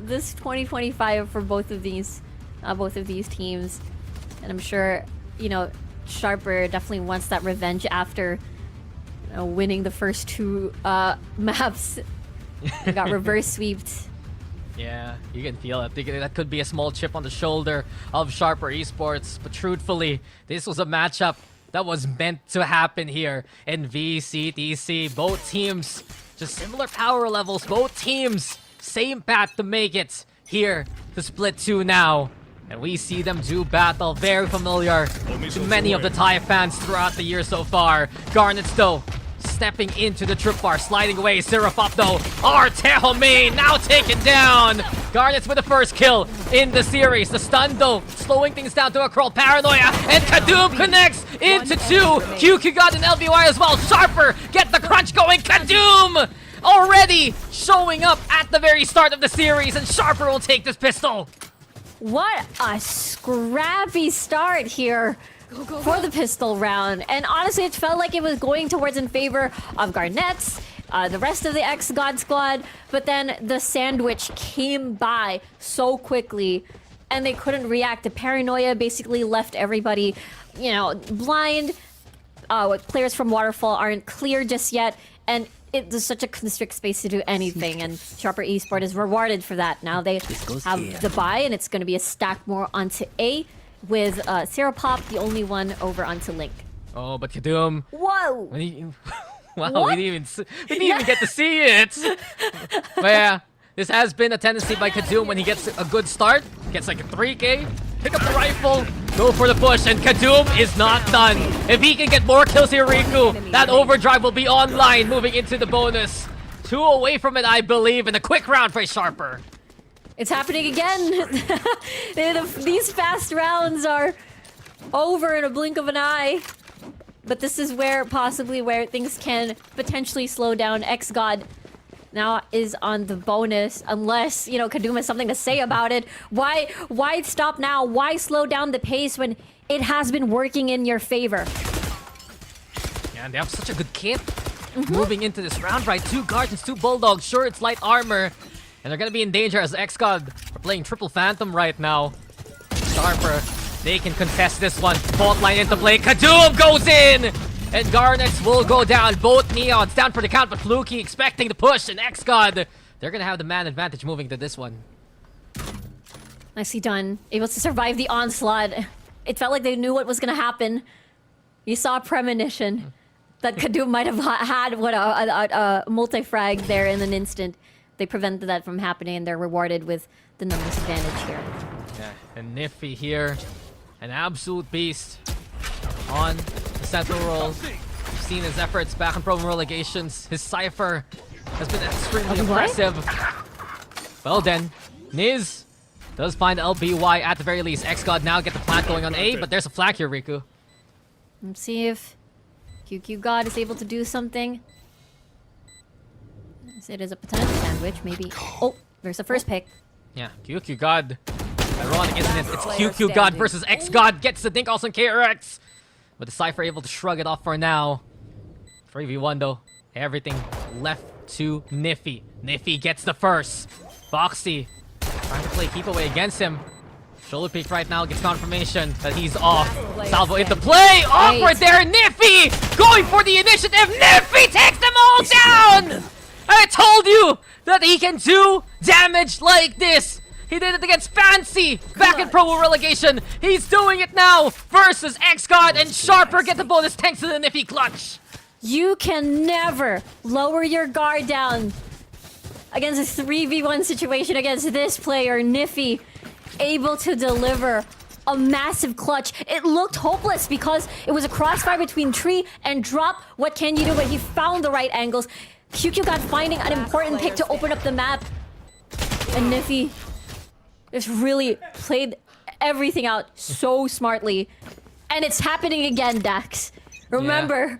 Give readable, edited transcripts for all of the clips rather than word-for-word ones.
this 2025 for both of these teams, and I'm sure Sharper definitely wants that revenge after winning the first two maps. And got reverse sweeped. Yeah, you can feel it. That could be a small chip on the shoulder of Sharper Esports, but truthfully, this was a matchup that was meant to happen here in VCTC. Both teams, just similar power levels. Both teams, same path to make it here to split 2 now. And we see them do battle, very familiar to many of the Thai fans throughout the year so far. Garnets though, stepping into the trip bar, sliding away. Serapop though, Artehome now taken down. Garnets with the first kill in the series. The stun though, slowing things down to a crawl. Paranoia, and Kadoob connects into 2. XGOD and LBY as well. Sharper, get the crunch going. Kadoob already showing up at the very start of the series, and Sharper will take this pistol. What a scrappy start here for the pistol round. And honestly, it felt like it was going towards in favor of Garnets, the rest of the XGOD squad. But then the sandwich came by so quickly, and they couldn't react. The paranoia basically left everybody, blind. Players from Waterfall aren't clear just yet. And there's such a constrict space to do anything, and Sharper Esport is rewarded for that. Now they have the buy, and it's going to be a stack more onto A, with Serapop the only one over onto Link. Oh, but Kadoob. Whoa! Wow, we didn't even get to see it. But yeah, this has been a tendency by Kadoob when he gets a good start, gets like a 3K, pick up the rifle, go for the push, and Kadoob is not done. If he can get more kills here, Riku, that overdrive will be online, moving into the bonus. 2 away from it, I believe, and a quick round for Sharper. It's happening again. These fast rounds are over in a blink of an eye. But this is possibly where things can potentially slow down. XGOD now is on the bonus, unless, Kadoob has something to say about it. Why stop now? Why slow down the pace when it has been working in your favor? Yeah, and they have such a good kit moving into this round, right? 2 Guardians, 2 Bulldogs. Sure, it's light armor, and they're gonna be in danger as XGOD are playing triple Phantom right now. Sharper, they can contest this one. Fault line into play. Kadoob goes in! And Garnets will go down. Both Neons down for the count, but Fluky expecting the push, and XGOD, they're gonna have the man advantage moving to this one. Nicely done. Able to survive the onslaught. It felt like they knew what was gonna happen. You saw a premonition that Kadoob might have had a multi-frag there in an instant. They prevented that from happening, and they're rewarded with the numbers advantage here. Yeah, and Niffy here, an absolute beast on the central role. We've seen his efforts back in Pro relegations. His Cypher has been extremely impressive. Well then, Niz does find LBY at the very least. XGOD now get the plant going on A, but there's a flag here, Riku. Let's see if XGOD is able to do something. It is a potential sandwich, maybe. Oh, there's the first pick. Yeah, XGOD. Ironic, isn't it? It's XGOD versus XGOD. Gets the dink also in KRX. But the Cypher able to shrug it off for now. 3v1 though. Everything left to Niffy. Niffy gets the first. Foxy trying to play keep away against him. Shoulder peek right now, gets confirmation that he's off. Salvo into play! Awkward there! Niffy going for the initiative! Niffy takes them all down! I told you that he can do damage like this! He did it against Fancy back in Pro Bowl relegation. He's doing it now versus XGOD, and Sharper get the bonus thanks to the Niffy clutch. You can never lower your guard down against a 3v1 situation against this player, Niffy. Able to deliver a massive clutch. It looked hopeless because it was a crossfire between tree and drop. What can you do? But he found the right angles. XGOD finding an important pick to open up the map. And Niffy just really played everything out so smartly. And it's happening again, Dax. Remember,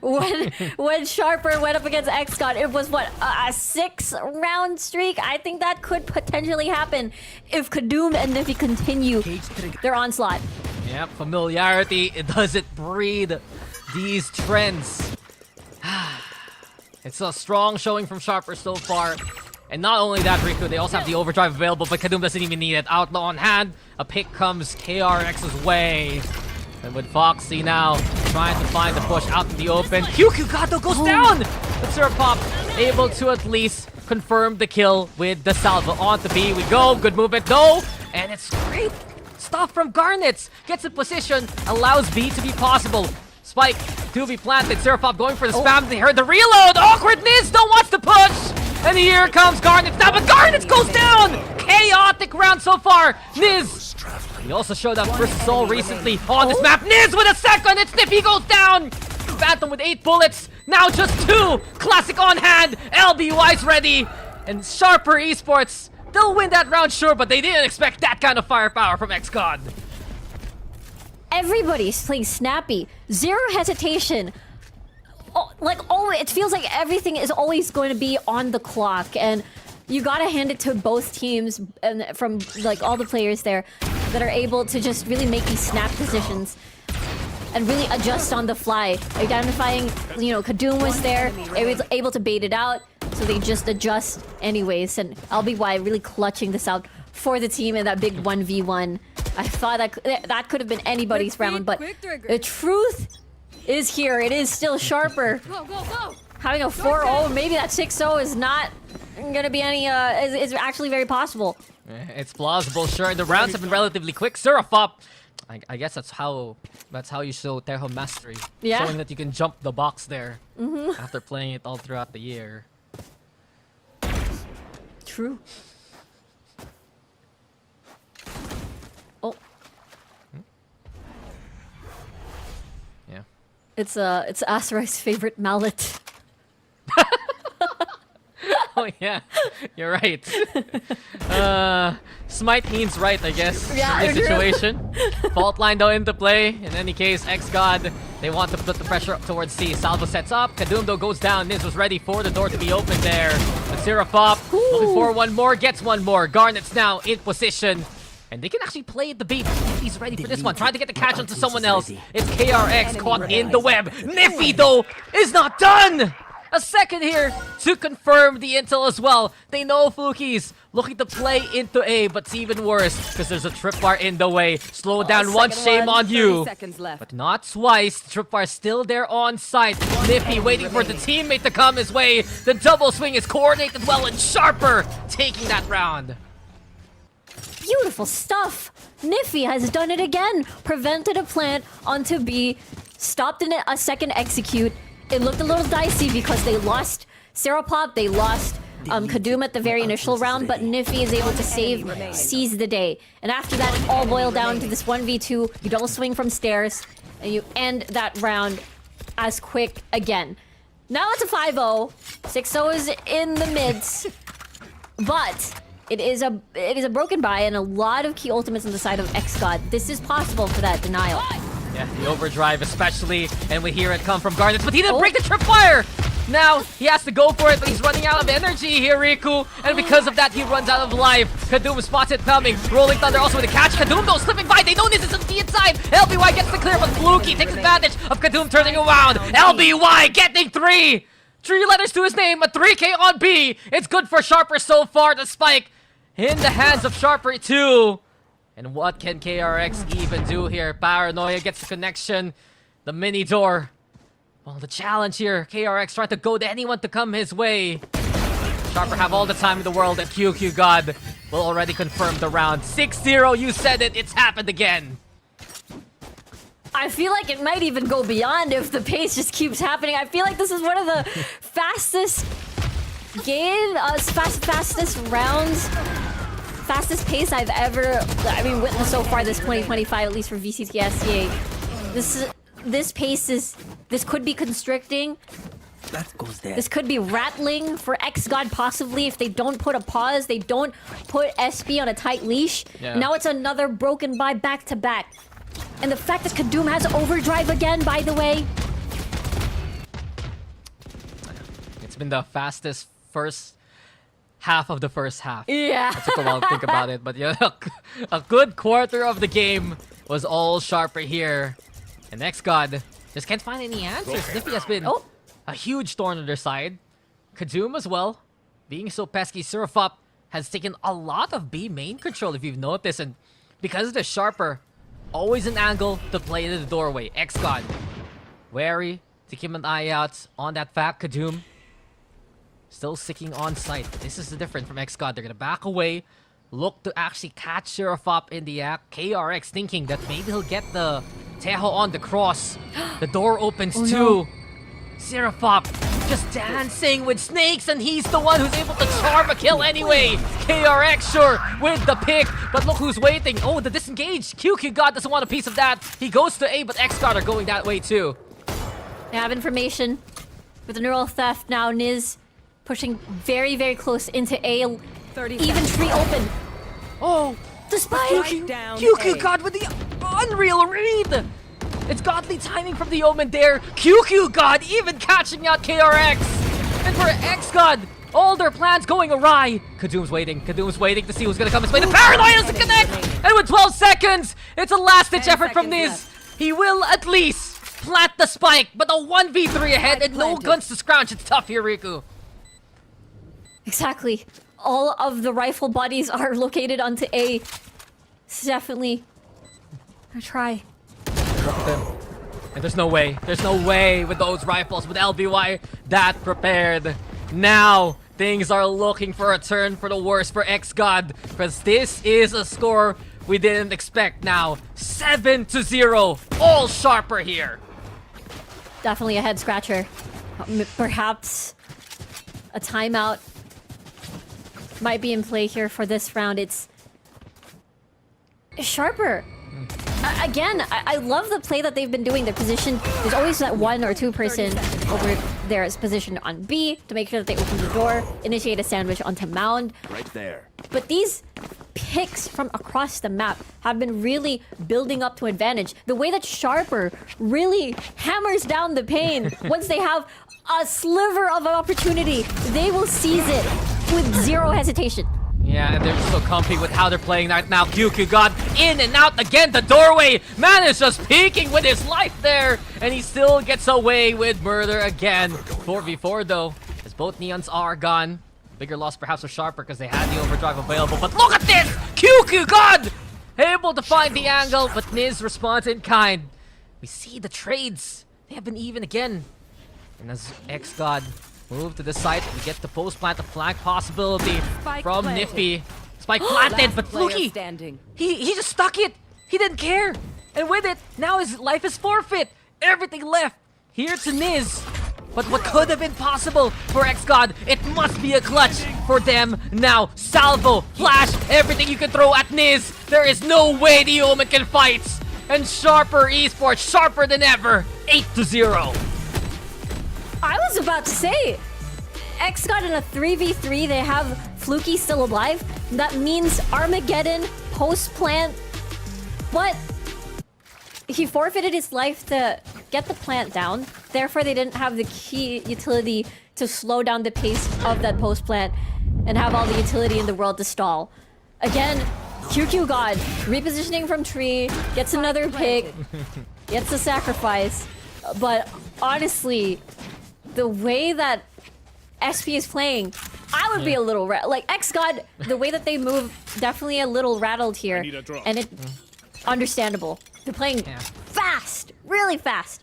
when Sharper went up against XGOD, it was what, a 6-round streak? I think that could potentially happen if Kadoob and Niffy continue their onslaught. Yep, familiarity, it doesn't breed these trends. It's a strong showing from Sharper so far. And not only that, Riku, they also have the overdrive available, but Kadum doesn't even need it. Outlaw on hand. A pick comes KRX's way. And with Foxy now trying to find the push out in the open. XGOD goes down! But Surapop able to at least confirm the kill with the salvo. On to B we go. Good movement, no! And it's great stuff from Garnets. Gets in position, allows B to be possible. Spike to be planted. Surapop going for the spam. They heard the reload. Awkward Niz don't want to push! And here comes Garnets now, but Garnets goes down! Chaotic round so far. Niz, he also showed up versus Soul recently on this map. Niz with a second, it's Sniffy goes down! Phantom with 8 bullets, now just 2! Classic on hand, LBY's ready! And Sharper Esports, they'll win that round sure, but they didn't expect that kind of firepower from XGOD. Everybody's playing snappy. Zero hesitation. It feels like everything is always going to be on the clock, and you gotta hand it to both teams and from like all the players there that are able to just really make these snap decisions and really adjust on the fly. Identifying, Kadum was there, able to bait it out, so they just adjust anyways. And LBY really clutching this out for the team in that big 1v1. I thought that could have been anybody's round, but the truth is here. It is still Sharper. Go. Having a 4-0, maybe that 6-0 is not gonna be any, is actually very possible. It's plausible, sure. The rounds have been relatively quick. Surafop, I guess that's how you show Tejo mastery. Yeah. Showing that you can jump the box there after playing it all throughout the year. True. Oh. Yeah. It's Azurai's favorite mallet. Oh yeah, you're right. Smite means right, I guess, Yeah, in this true. situation. Fault line though into play. In any case, XGOD, they want to put the pressure up towards C. Salvo sets up. Kadum though goes down. Niz was ready for the door to be opened there. But Sirafop looking for one more, gets one more. Garnet's now in position. And they can actually play at the beat. Niffy's ready for this one. Trying to get the catch onto someone else. It's KRX caught in the web. Niffy though is not done! A second here to confirm the intel as well. They know Fuki's looking to play into A, but it's even worse because there's a tripwire in the way. Slow down once, shame on you. But not twice. The tripwire's still there on site. Niffy waiting for the teammate to come his way. The double swing is coordinated well, and Sharper taking that round. Beautiful stuff. Niffy has done it again. Prevented a plant onto B. Stopped in a second execute. It looked a little dicey because they lost Sirapop, they lost Kadum at the very initial round, but Niffy is able to seize the day. And after that, it all boiled down to this 1v2. You double swing from stairs, and you end that round as quick again. Now it's a 5-0. 6-0 is in the mids, but it is a broken buy and a lot of key ultimates on the side of XGOD. This is possible for that denial. Yeah, the overdrive especially, and we hear it come from Garnets, but he didn't break the tripwire! Now, he has to go for it, but he's running out of energy here, Riku, and because of that, he runs out of life. Kadum spots it coming, Rolling Thunder also with a catch. Kadum though slipping by, they know this is on the inside. LBY gets the clear, but Fluky takes advantage of Kadum turning around. LBY getting 3! 3 letters to his name, a 3K on B. It's good for Sharper so far, the spike in the hands of Sharper too. And what can KRX even do here? Paranoia gets the connection. The mini door. Well, the challenge here. KRX trying to goad anyone to come his way. Sharper have all the time in the world, and XGOD will already confirm the round. 6-0, you said it. It's happened again. I feel like it might even go beyond if the pace just keeps happening. I feel like this is one of the fastest fastest rounds. Fastest pace I've ever, witnessed so far this 2025, at least for VCTSCA. This could be constricting. That goes there. This could be rattling for XGOD possibly if they don't put a pause, they don't put SP on a tight leash. Yeah. Now it's another broken by back-to-back. And the fact that Kadum has overdrive again, by the way. It's been the fastest first half of the first half. Yeah. I took a while to think about it, but yeah, a good quarter of the game was all Sharper here. And XGOD just can't find any answers. Niffy has been a huge thorn on their side. Kadum as well. being so pesky, Surfop has taken a lot of B main control, if you've noticed, and because of the Sharper, always an angle to play into the doorway. XGOD, wary to keep an eye out on that fact. Kadum, still sticking on site. This is the difference from XGOD. They're gonna back away, look to actually catch Surfop in the act. KRX thinking that maybe he'll get the Tejo on the cross. The door opens too. No. Seraphop just dancing with snakes, and he's the one who's able to charm a kill anyway. KRX sure with the pick, but look who's waiting. Oh, the disengage. XGOD doesn't want a piece of that. He goes to A, but XGOD are going that way too. They have information with the neural theft now. Niz pushing very, very close into A. 30 Even seconds. tree open. Oh, Despite Right down XGOD with the unreal read. It's godly timing from the Omen there. XGOD even catching out KRX. And for XGOD, all their plans going awry. Kadum's waiting to see who's gonna come his way. The paranoia doesn't connect! And with 12 seconds, it's a last-ditch 10 effort from seconds Niz. He will at least plant the spike, but a 1v3 ahead and no planted. guns to scrounge. It's tough here, Riku. exactly. All of the rifle bodies are located onto A. It's definitely a try. And there's no way with those rifles, with LBY that prepared. Now, things are looking for a turn for the worse for XGOD, because this is a score we didn't expect now. 7-0, all Sharper here. Definitely a head scratcher. Perhaps a timeout might be in play here for this round. It's Sharper. Again, I love the play that they've been doing. Their position, there's always that 1 or 2 person over there is positioned on B to make sure that they open the door, initiate a sandwich onto Mound. Right there. But these picks from across the map have been really building up to advantage. The way that Sharper really hammers down the pain once they have a sliver of an opportunity, they will seize it with zero hesitation. Yeah, and they're just so comfy with how they're playing right now. XGOD in and out again. The doorway. Man is just peeking with his life there. And he still gets away with murder again. 4v4 though, as both Neons are gone. Bigger loss perhaps for Sharper because they had the overdrive available. But look at this! XGOD! Able to find the angle, but Niz responds in kind. We see the trades. They have been even again. And as XGOD move to the side, we get the post plant, the flank possibility Spike from planted. Nifty. Spike planted, Last but player Fluky, standing. he just stuck it. He didn't care. And with it, now his life is forfeit. Everything left here to Niz. But what could have been possible for XGOD, it must be a clutch for them now. Salvo, flash, everything you can throw at Niz. There is no way the Omen can fight. And Sharper Esports, sharper than ever. 8-0. I was about to say, XGOD in a 3v3, they have Fluky still alive. That means Armageddon, post-plant. But he forfeited his life to get the plant down. Therefore, they didn't have the key utility to slow down the pace of that post-plant and have all the utility in the world to stall. Again, XGOD repositioning from tree, gets another pick, gets a sacrifice. But honestly, the way that SP is playing, I would be a little like XGOD. The way that they move, definitely a little rattled here, and it understandable. They're playing fast, really fast.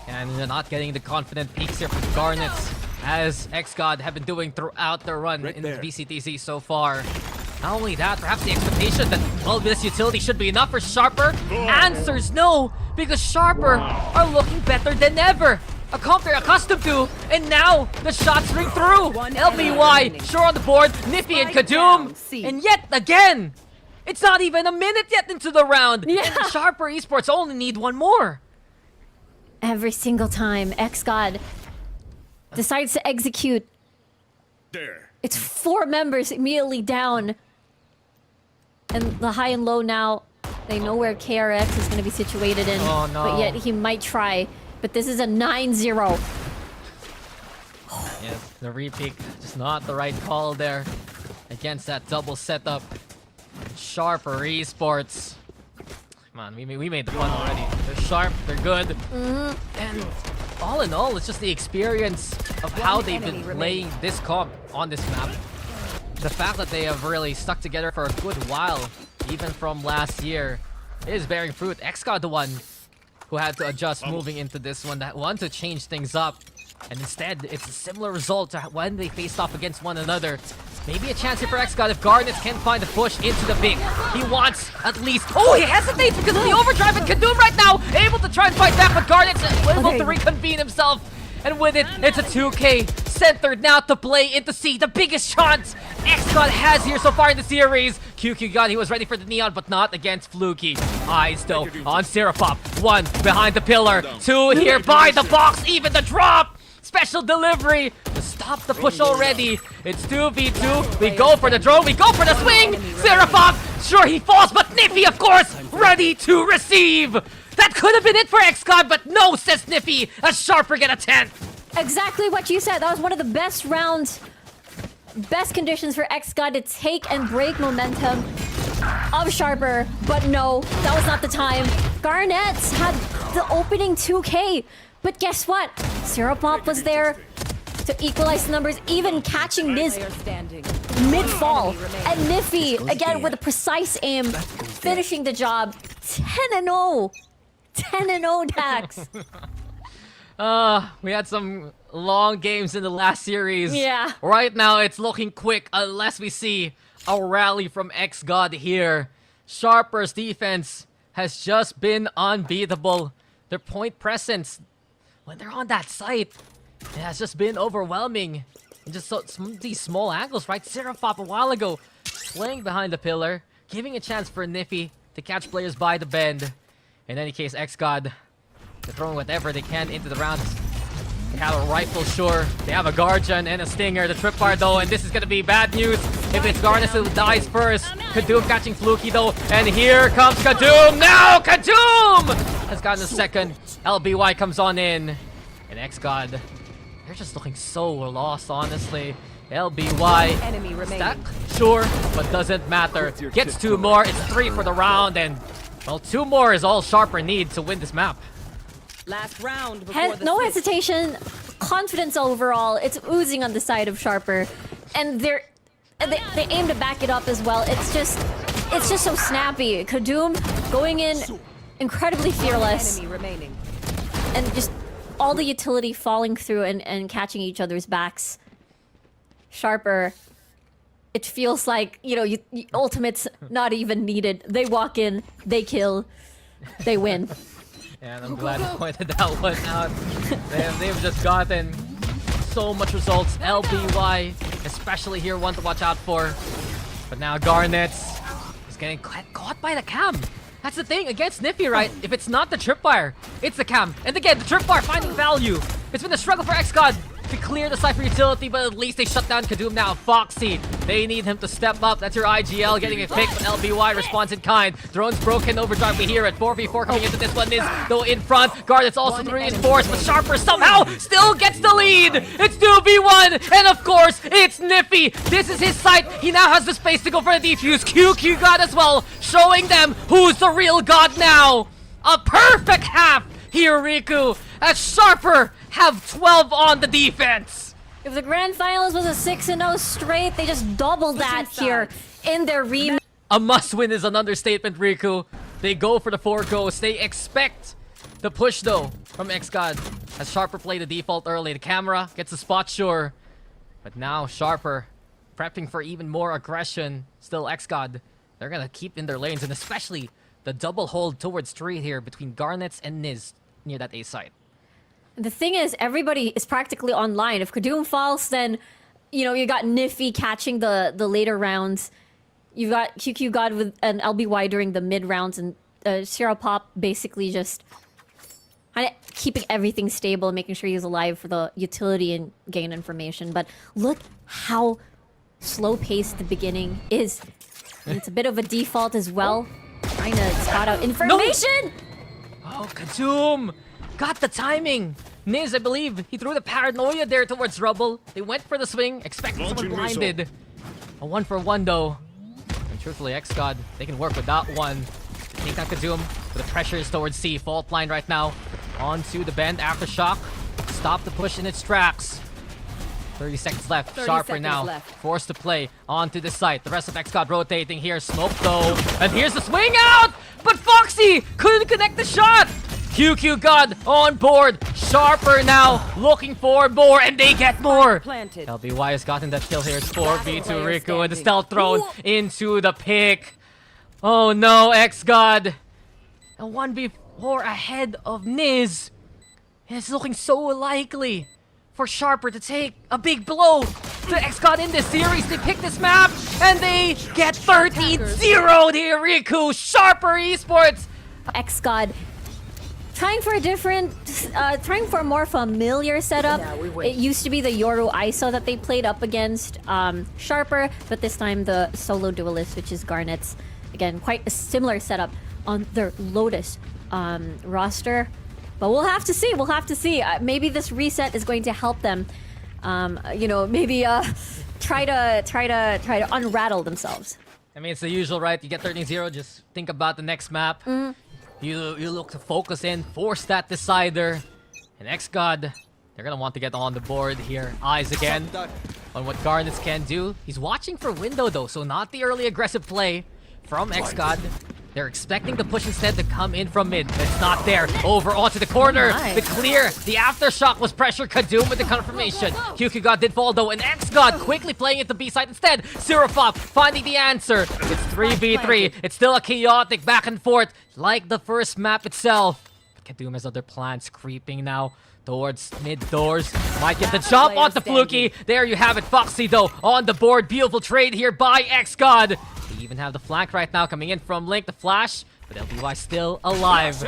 And they're not getting the confident peaks here from the Garnets, as XGOD have been doing throughout their run in the VCTC so far. Not only that, perhaps the expectation that, well, this utility should be enough for Sharper. Answers no, because Sharper are looking better than ever. A comp they're accustomed to, and now the shots ring through. LBY, sure on the board, Nippy and Spike down, Kadum. C. And yet again, it's not even a minute yet into the round. Yeah. And Sharper Esports only need one more. Every single time XGOD decides to execute, There. it's 4 members immediately down. And the high and low now, they know where KRX is going to be situated in. Oh, no. But yet he might try. But this is a 9-0. Yes, the repeat, just not the right call there against that double setup. Sharper Esports. Come on, we made the fun already. They're sharp, they're good. And all in all, it's just the experience of how they've been playing this comp on this map. The fact that they have really stuck together for a good while, even from last year, is bearing fruit. XGOD the one who had to adjust moving into this one, that wanted to change things up. And instead, it's a similar result to when they faced off against one another. Maybe a chance here for XGOD if Garnets can find a push into the big. He wants at least... Oh, he hesitates because of the overdrive, and Kadum right now able to try and fight back, but Garnet's able to reconvene himself. And with it, it's a 2K centered now to play into C. The biggest chance XGOD has here so far in the series. XGOD, he was ready for the Neon, but not against Fluky. Eyes though on Syrupop. 1 behind the pillar. 2 here by the box. Even the drop. Special delivery to stop the push already. It's 2v2. We go for the drone. We go for the swing. Syrupop. Sure, he falls, but Niffy, of course, ready to receive. That could have been it for XGOD, but no, says Niffy. A Sharper get a 10. Exactly what you said. That was one of the best rounds, best conditions for XGOD to take and break momentum of Sharper. But no, that was not the time. Garnets had the opening 2K. But guess what? Syrupop was there to equalize the numbers, even catching Niz mid-fall. And Niffy, again, with a precise aim, finishing the job. 10-0. 10-0, Dax. We had some long games in the last series. Yeah. Right now, it's looking quick unless we see a rally from XGOD here. Sharper's defense has just been unbeatable. Their point presence, when they're on that site, it has just been overwhelming. And just these small angles, right? Syrupop a while ago, playing behind the pillar, giving a chance for Niffy to catch players by the bend. In any case, XGOD, they're throwing whatever they can into the rounds. They have a rifle, sure. They have a Guardian and a Stinger. The Tripwire, though, and this is going to be bad news if it's Garnet who dies first. Kadum catching Fluky, though, and here comes Kadum. Now Kadum has gotten a second. LBY comes on in. And XGOD, they're just looking so lost, honestly. LBY, stack, sure, but doesn't matter. Gets 2 more, it's 3 for the round, and, well, 2 more is all Sharper needs to win this map. Last round before the No switch. hesitation, confidence overall. It's oozing on the side of Sharper, and they aim to back it up as well. It's just so snappy. Kadum going in incredibly fearless, Enemy remaining. and just all the utility falling through and catching each other's backs. Sharper, it feels like, you know, ultimate's not even needed. They walk in, they kill, they win. And I'm glad you pointed that one out. They've just gotten so much results. LBY, especially here, one to watch out for. But now Garnets is getting caught by the cam. That's the thing against Niffy, right? If it's not the Tripwire, it's the cam. And again, the Tripwire finding value. It's been a struggle for XGOD to clear the Cypher utility, but at least they shut down Kadum now. Foxy, they need him to step up. That's your IGL getting a pick, but LBY responds in kind. Drone's broken, overdrive, we hear it. 4v4 coming into this one is, though, in front. Garnet's also reinforced, but Sharper somehow still gets the lead. It's 2v1, and of course, it's Niffy. This is his site. He now has the space to go for the defuse. XGOD as well, showing them who's the real god now. A perfect half here, Riku, as Sharper have 12 on the defense. If the grand finals was a 6-0 straight, they just doubled that here in their rematch. A must-win is an understatement, Riku. They go for the 4 ghosts. They expect the push, though, from XGOD. As Sharper played the default early, the camera gets the spot, sure. But now Sharper prepping for even more aggression. Still XGOD, they're gonna keep in their lanes, and especially the double hold towards 3 here between Garnets and Niz near that A site. The thing is, everybody is practically online. If Kadum falls, then, you know, you got Niffy catching the later rounds. You've got XGOD with an LBY during the mid rounds, and Syrupop basically just kind of keeping everything stable and making sure he's alive for the utility and gain information. But look how slow-paced the beginning is. And it's a bit of a default as well. Trying to spot out information! Oh, Kadum! Got the timing! Niz, I believe, he threw the paranoia there towards Rubble. They went for the swing, expecting someone blinded. A 1-for-1 though. And truthfully, XGOD, they can work with that one. Take down Kadum, but the pressure is towards C. Fault line right now. Onto the bend, Aftershock. stop the push in its tracks. 30 seconds left. 30 Sharper seconds now left. forced to play onto the site. The rest of XGOD rotating here. Smoke though. And here's the swing out! But Foxy couldn't connect the shot! QQ God on board. Sharper now looking for more, and they get more. Planted. LBY has gotten that kill here. It's 4v2 player Riku and the standing. stealth thrown into the pick. Oh no, XGOD. A 1v4 ahead of Niz. It's looking so likely for Sharper to take a big blow to XGOD in this series. They pick this map and they get 13-0 here. Riku, Sharper Esports. XGOD trying for a different, trying for a more familiar setup. Yeah, we win. It used to be the Yoru ISO that they played up against Sharper, but this time the solo duelist, which is Garnet's. Again, quite a similar setup on their Lotus roster. But we'll have to see. We'll have to see. Maybe this reset is going to help them. You know, maybe try to unrattle themselves. I mean, it's the usual, right? You get 13-0, just think about the next map. You look to focus in, force that decider. And XGOD, they're gonna want to get on the board here. Eyes again on what Garnets can do. He's watching for window though, so not the early aggressive play from XGOD. They're expecting the push instead to come in from mid. It's not there. Over onto the corner. Nice. The clear. The aftershock was pressure. Kadoom with the confirmation. QQ God did fall though, and XGOD quickly playing it to B side instead. Sirofop finding the answer. It's 3v3. It's still a chaotic back and forth like the first map itself. But Kadoom has other plans creeping now towards mid doors. Might get the jump Player onto Fluky. There you have it. Foxy though on the board. Beautiful trade here by XGOD. They even have the flank right now coming in from Link, the flash, but LBY still alive.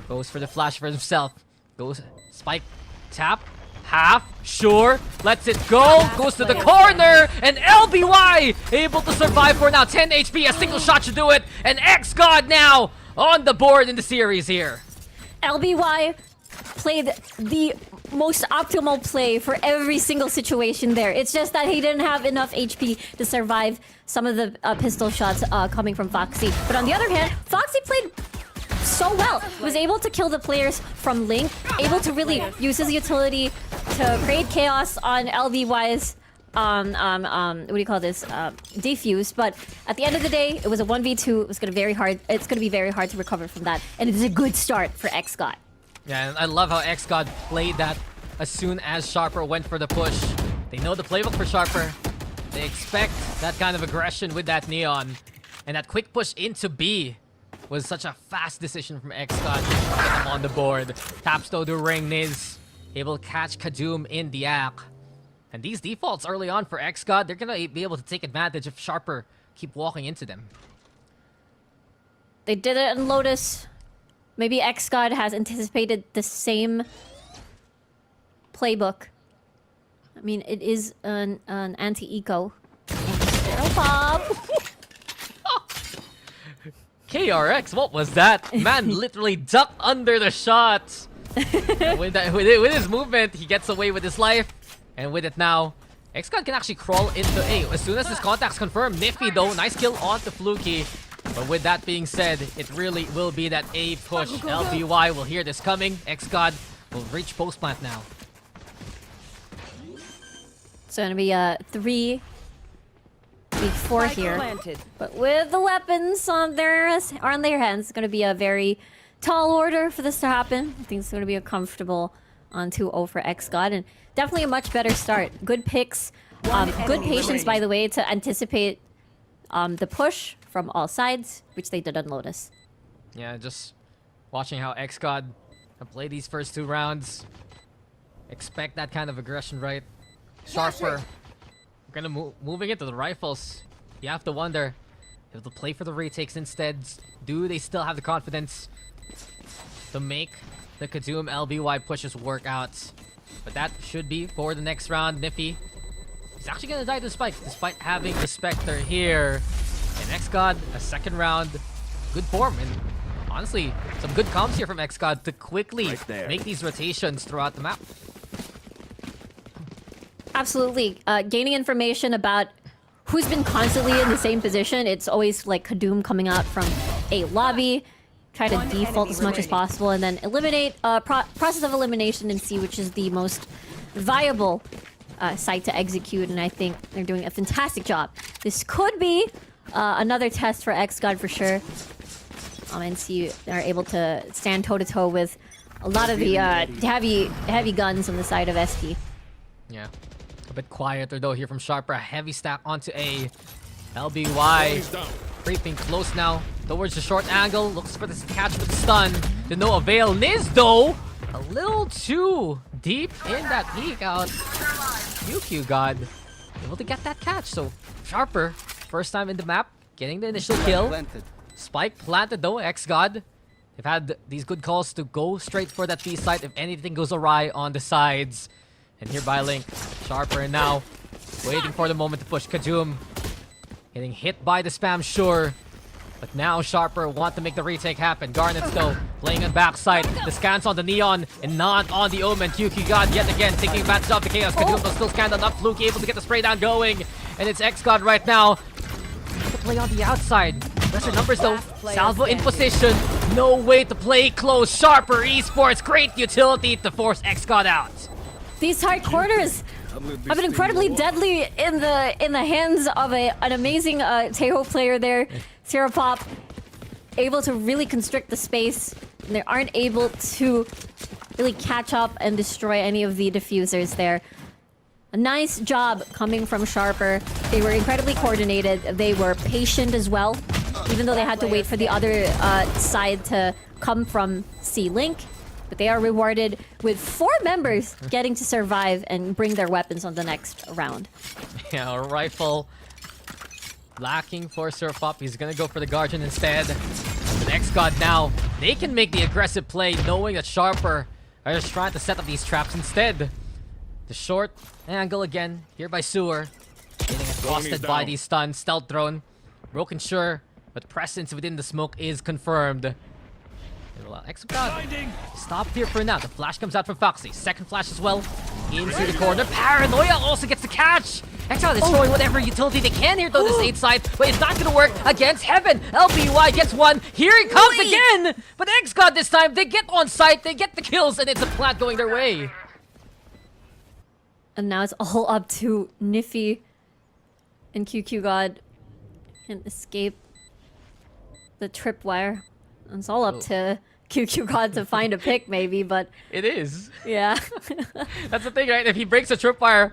Goes for the flash for himself. Goes spike, tap, half, sure, lets it go, goes to the corner, and LBY able to survive for now. 10 HP, a single shot should do it, and XGOD now on the board in the series here. LBY played the most optimal play for every single situation there. It's just that he didn't have enough HP to survive some of the pistol shots coming from Foxy. But on the other hand, Foxy played so well. Was able to kill the players from Link, able to really use his utility to create chaos on LBY's what do you call this? Defuse. But at the end of the day, it was a 1v2. It was gonna be very hard to recover from that. And it is a good start for XGOD. Yeah, and I love how XGOD played that as soon as Sharper went for the push. They know the playbook for Sharper. They expect that kind of aggression with that Neon. And that quick push into B was such a fast decision from XGOD to get them on the board. Tapsto to ring Niz, able to catch Kadoom in the act. And these defaults early on for XGOD, they're gonna be able to take advantage if Sharper keep walking into them. They did it in Lotus. Maybe XGOD has anticipated the same playbook. I mean, it is an anti-eco. Pop. KRX, what was that? Man literally ducked under the shot. with his movement, he gets away with his life. And with it now, XGOD can actually crawl into A. As soon as his contact's confirmed, Nifty though, nice kill onto Fluky. But with that being said, it really will be that A push. LBY will hear this coming. XGOD will reach post plant now. It's gonna be a 3v4 here. Planted. But with the weapons on their hands, it's gonna be a very tall order for this to happen. I think it's gonna be a comfortable on 2-0 for XGOD, and definitely a much better start. Good picks, good patience, by the way, to anticipate the push from all sides, which they did on Lotus. Yeah, just watching how XGOD have played these first 2 rounds. Expect that kind of aggression, right? Sharper. We're gonna moving into the rifles. You have to wonder if they'll play for the retakes instead. Do they still have the confidence to make the Kadoom LBY pushes work out? But that should be for the next round. Niffy, he's actually gonna die to Spike despite having the Spectre here. And XGOD, a second round, good form, and honestly, some good comms here from XGOD to quickly make these rotations throughout the map. Absolutely. Gaining information about who's been constantly in the same position. It's always like Kadoom coming out from a lobby, try to One default enemy as much as remaining. possible, and then eliminate process of elimination and see which is the most viable site to execute. And I think they're doing a fantastic job. This could be another test for XGOD for sure. And see they're able to stand toe to toe with a lot of the heavy guns on the side of ST. Yeah. A bit quieter though here from Sharper. A heavy stack onto A. LBY He's down. creeping close now towards the short angle. Looks for this catch with the stun. To no avail. Niz though, a little too deep in that peek out. XGOD able to get that catch. So Sharper, first time in the map, getting the initial kill. Spike planted though, XGOD. They've had these good calls to go straight for that B site if anything goes awry on the sides. And here by Link, Sharper now waiting for the moment to push. Kajum getting hit by the spam, sure. But now Sharper want to make the retake happen. Garnet still playing on backside. The scans on the Neon and not on the Omen. XGOD yet again taking advantage of the chaos. Kajum though still scanned enough. Fluke able to get the spray down going. And it's XGOD right now. To play on the outside. Lesser numbers though. Salvo in position. No way to play close. Sharper Esports. Great utility to force XGOD out. These tight corners have been incredibly deadly in the hands of an amazing Taeho player there. Zero Pop able to really constrict the space. And they aren't able to really catch up and destroy any of the diffusers there. A nice job coming from Sharper. They were incredibly coordinated. They were patient as well, even though they had to wait for the other side to come from C-Link. But they are rewarded with 4 members getting to survive and bring their weapons on the next round. Yeah, a rifle lacking for Surfop. He's gonna go for the Guardian instead. With XGOD now, they can make the aggressive play knowing that Sharper are just trying to set up these traps instead. The short angle again, here by Sewer. Getting accosted by down. these stuns. Stealth drone. Broken sure, but presence within the smoke is confirmed. XGOD stop here for now. The flash comes out from Foxy. Second flash as well. Into the corner. Paranoia also gets the catch. XGOD destroying whatever utility they can here though this 8 side. But it's not gonna work against Heaven. LBY gets one. Here he comes again. But XGOD this time, they get on site. They get the kills and it's a plant going their way. And now it's all up to Niffy and XGOD can escape the tripwire. It's all up to XGOD to find a pick maybe, but It is. yeah. That's the thing, right? If he breaks a tripwire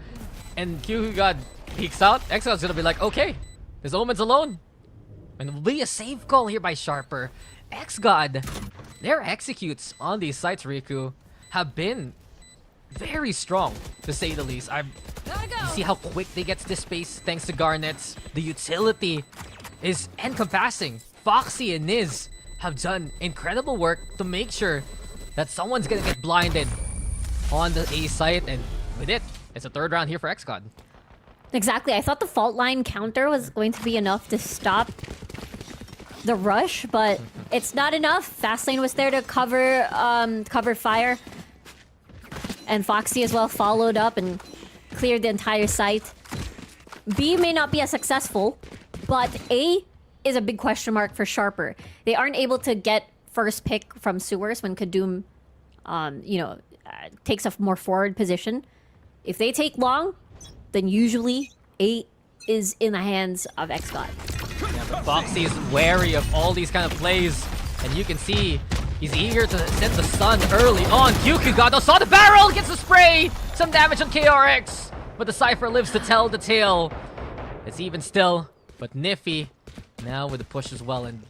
and XGOD peeks out, XGOD's gonna be like, okay, this Omen's alone. And it will be a safe call here by Sharper. XGOD, their executes on these sites, Riku, have been very strong, to say the least. You see how quick they get to this space thanks to Garnets. The utility is encompassing. Foxy and Niz have done incredible work to make sure that someone's gonna get blinded on the A site, and with it, it's a 3rd round here for XGOD. Exactly. I thought the fault line counter was going to be enough to stop the rush, but it's not enough. Fast lane was there to cover fire. And Foxy as well followed up and cleared the entire site. B may not be as successful, but A is a big question mark for Sharper. They aren't able to get first pick from Sewers when Kadum, takes a more forward position. If they take long, then usually A is in the hands of XGOD. Yeah, but Foxy is wary of all these kind of plays, and you can see he's eager to send the stun early on. XGOD saw the barrel, gets the spray, some damage on KRX, but the Cypher lives to tell the tale. It's even still, but Niffy now with the push as well, and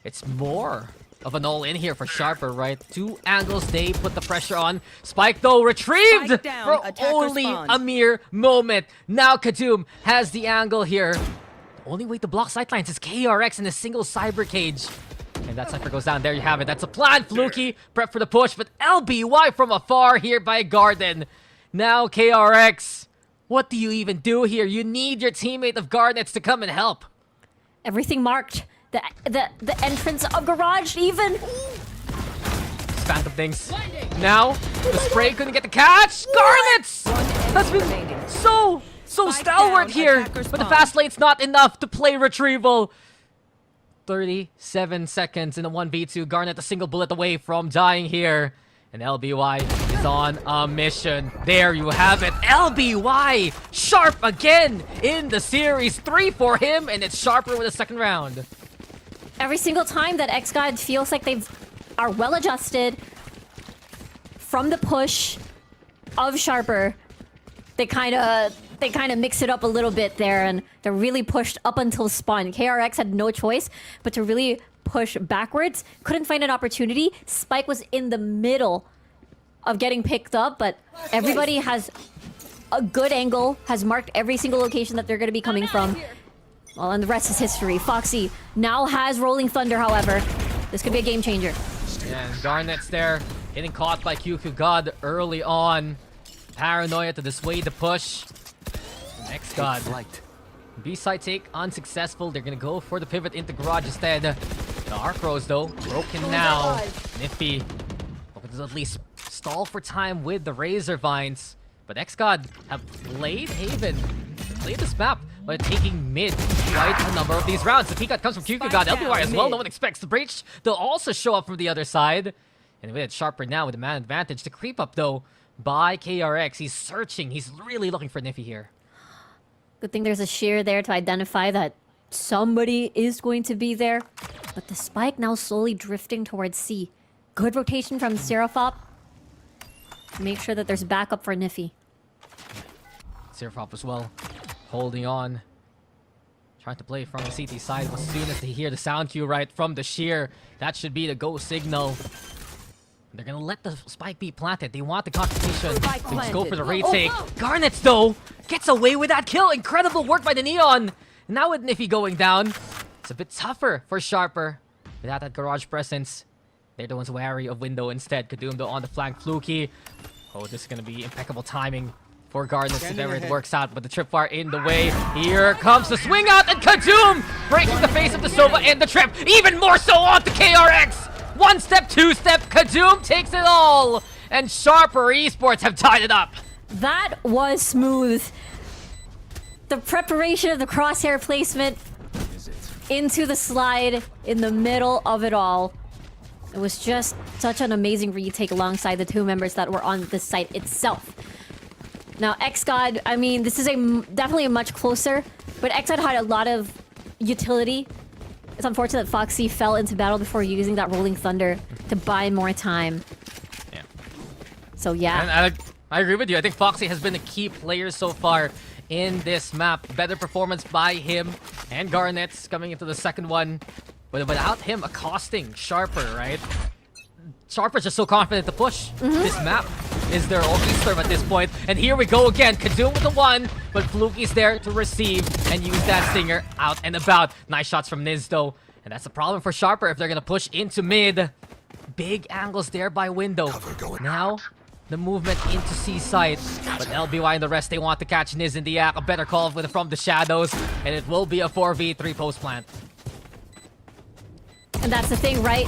it's more of an all-in here for Sharper, right? 2 angles, they put the pressure on. Spike though retrieved Spike down, for attacker only spawn. a mere moment. Now Kadum has the angle here. The only way to block sightlines is KRX in a single cyber cage. And that Cypher goes down. There you have it. That's a plan, Fluky. Prep for the push, but LBY from afar here by Garden. Now KRX, what do you even do here? You need your teammate of Garnets to come and help. Everything marked. The entrance of garage even. Phantom things. Now, the spray couldn't get the catch. Garnets has been remaining. so Spike stalwart down, here, attacker but the spawn. fast lane's not enough to play retrieval. 37 seconds in a 1v2. Garnet a single bullet away from dying here. And LBY is on a mission. There you have it. LBY! Sharp again in the series. 3 for him, and it's Sharper with a second round. Every single time that XGOD feels like are well adjusted from the push of Sharper, they kind of mix it up a little bit there, and they're really pushed up until spawn. KRX had no choice but to really push backwards. Couldn't find an opportunity. Spike was in the middle of getting picked up, but everybody has a good angle, has marked every single location that they're going to be coming from. Well, and the rest is history. Foxy now has Rolling Thunder, however. This could be a game changer. And Garnet's there, getting caught by XGOD early on. Paranoia to dissuade the push. XGOD. B-side take unsuccessful. They're gonna go for the pivot into garage instead. The arc rose though, broken now. Nifty hoping to at least stall for time with the Razor Vines. But XGOD have played Haven, played this map, but taking mid quite a number of these rounds. The peacock comes from XGOD, LBY as well. No one expects the breach. They'll also show up from the other side. And with Sharper now with the man advantage to creep up though by KRX. He's searching. He's really looking for Nifty here. Good thing there's a shear there to identify that somebody is going to be there. But the spike now slowly drifting towards C. Good rotation from Seraphop. Make sure that there's backup for Nifty. Seraphop as well, holding on. Trying to play from the CT side. As soon as they hear the sound cue right from the shear, that should be the go signal. They're gonna let the spike be planted. They want the contribution. Let's go for the retake. Garnets, though, gets away with that kill. Incredible work by the Neon. Now with Nifty going down, it's a bit tougher for Sharper. Without that garage presence, they're the ones wary of window instead. Kadoom, though, on the flank. Fluky. Oh, this is gonna be impeccable timing for Garnets if ever it works out. But the tripwire in the way. Here comes the swing out, and Kadoom breaking the face of the Sova and the trip. Even more so on to KRX. One step, two step, Kadoom takes it all! And Sharper Esports have tied it up. That was smooth. The preparation of the crosshair placement into the slide in the middle of it all. It was just such an amazing retake alongside the two members that were on the site itself. Now, XGOD, I mean, this is definitely much closer, but XGOD had a lot of utility. It's unfortunate that Foxy fell into battle before using that Rolling Thunder to buy more time. Yeah. So, yeah. And I agree with you. I think Foxy has been a key player so far in this map. Better performance by him and Garnets coming into the second one. But without him accosting Sharper, right? Sharper's just so confident to push. This map is their only serve at this point. And here we go again. Kadoom with the one, but Fluky's there to receive and use that stinger out and about. Nice shots from Niz though. And that's a problem for Sharper if they're gonna push into mid. Big angles there by window. Now, the movement into C side. But LBY and the rest, they want to catch Niz in the act. A better call from the shadows. And it will be a 4v3 post plant. And that's the thing, right?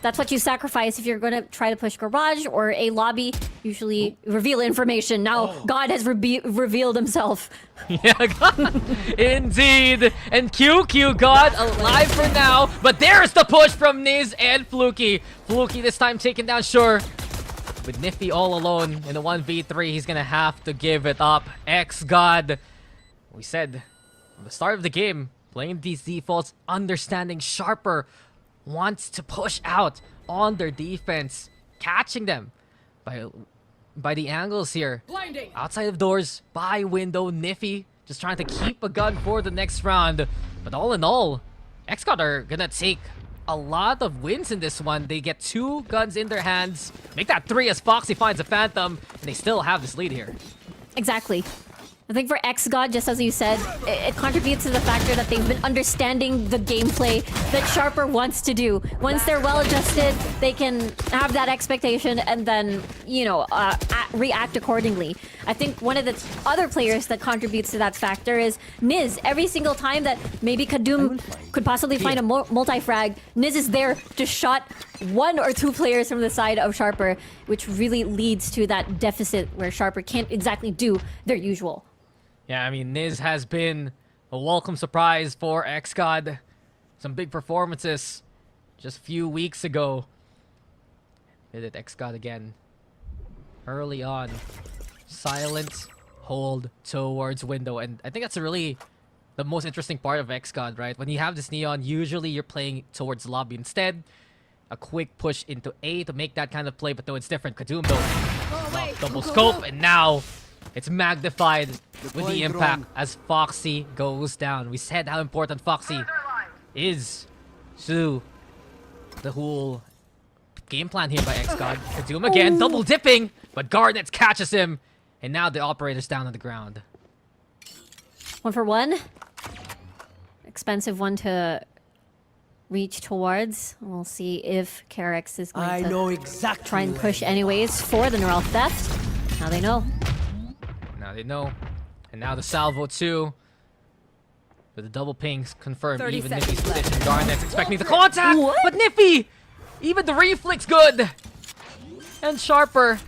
That's what you sacrifice if you're going to try to push garage or a lobby. Usually reveal information. Now God has revealed himself. Yeah, God. Indeed. And XGOD alive for now. But there's the push from Niz and Fluky. Fluky this time taken down, sure. With Nifty all alone in the 1v3, he's going to have to give it up. XGOD. We said at the start of the game, playing these defaults, understanding Sharper wants to push out on their defense, catching them by the angles here. Blinding. Outside of doors, by window, Nifty just trying to keep a gun for the next round. But all in all, XGOD are gonna take a lot of wins in this one. They get 2 guns in their hands, make that 3 as Foxy finds a Phantom, and they still have this lead here. Exactly. I think for XGOD, just as you said, it contributes to the factor that they've been understanding the gameplay that Sharper wants to do. Once they're well adjusted, they can have that expectation and then, you know, react accordingly. I think one of the other players that contributes to that factor is Niz. Every single time that maybe Kadoom could possibly find a multi-frag, Niz is there to shot 1 or 2 players from the side of Sharper, which really leads to that deficit where Sharper can't exactly do their usual. Yeah, I mean, Niz has been a welcome surprise for XGOD. some big performances just a few weeks ago. Did it XGOD again. Early on. Silent hold towards window. And I think that's really the most interesting part of XGOD, right? When you have this Neon, usually you're playing towards lobby. Instead, a quick push into A to make that kind of play. But though it's different. Kadum though. Double scope. And now it's magnified with the impact as Foxy goes down. We said how important Foxy is to the whole game plan here by XGOD. Kadum again, double dipping, but Garnet catches him, and now the operator's down on the ground. 1 for 1. Expensive one to reach towards. We'll see if Karex is going to try and push anyways for the Neural Theft. Now they know. Now they know. And now the salvo too. With the double pings confirmed. 30 Even seconds Niffy's left. position. Garnet's expecting the contact. What? But Niffy! Even the reflex good! And Sharper.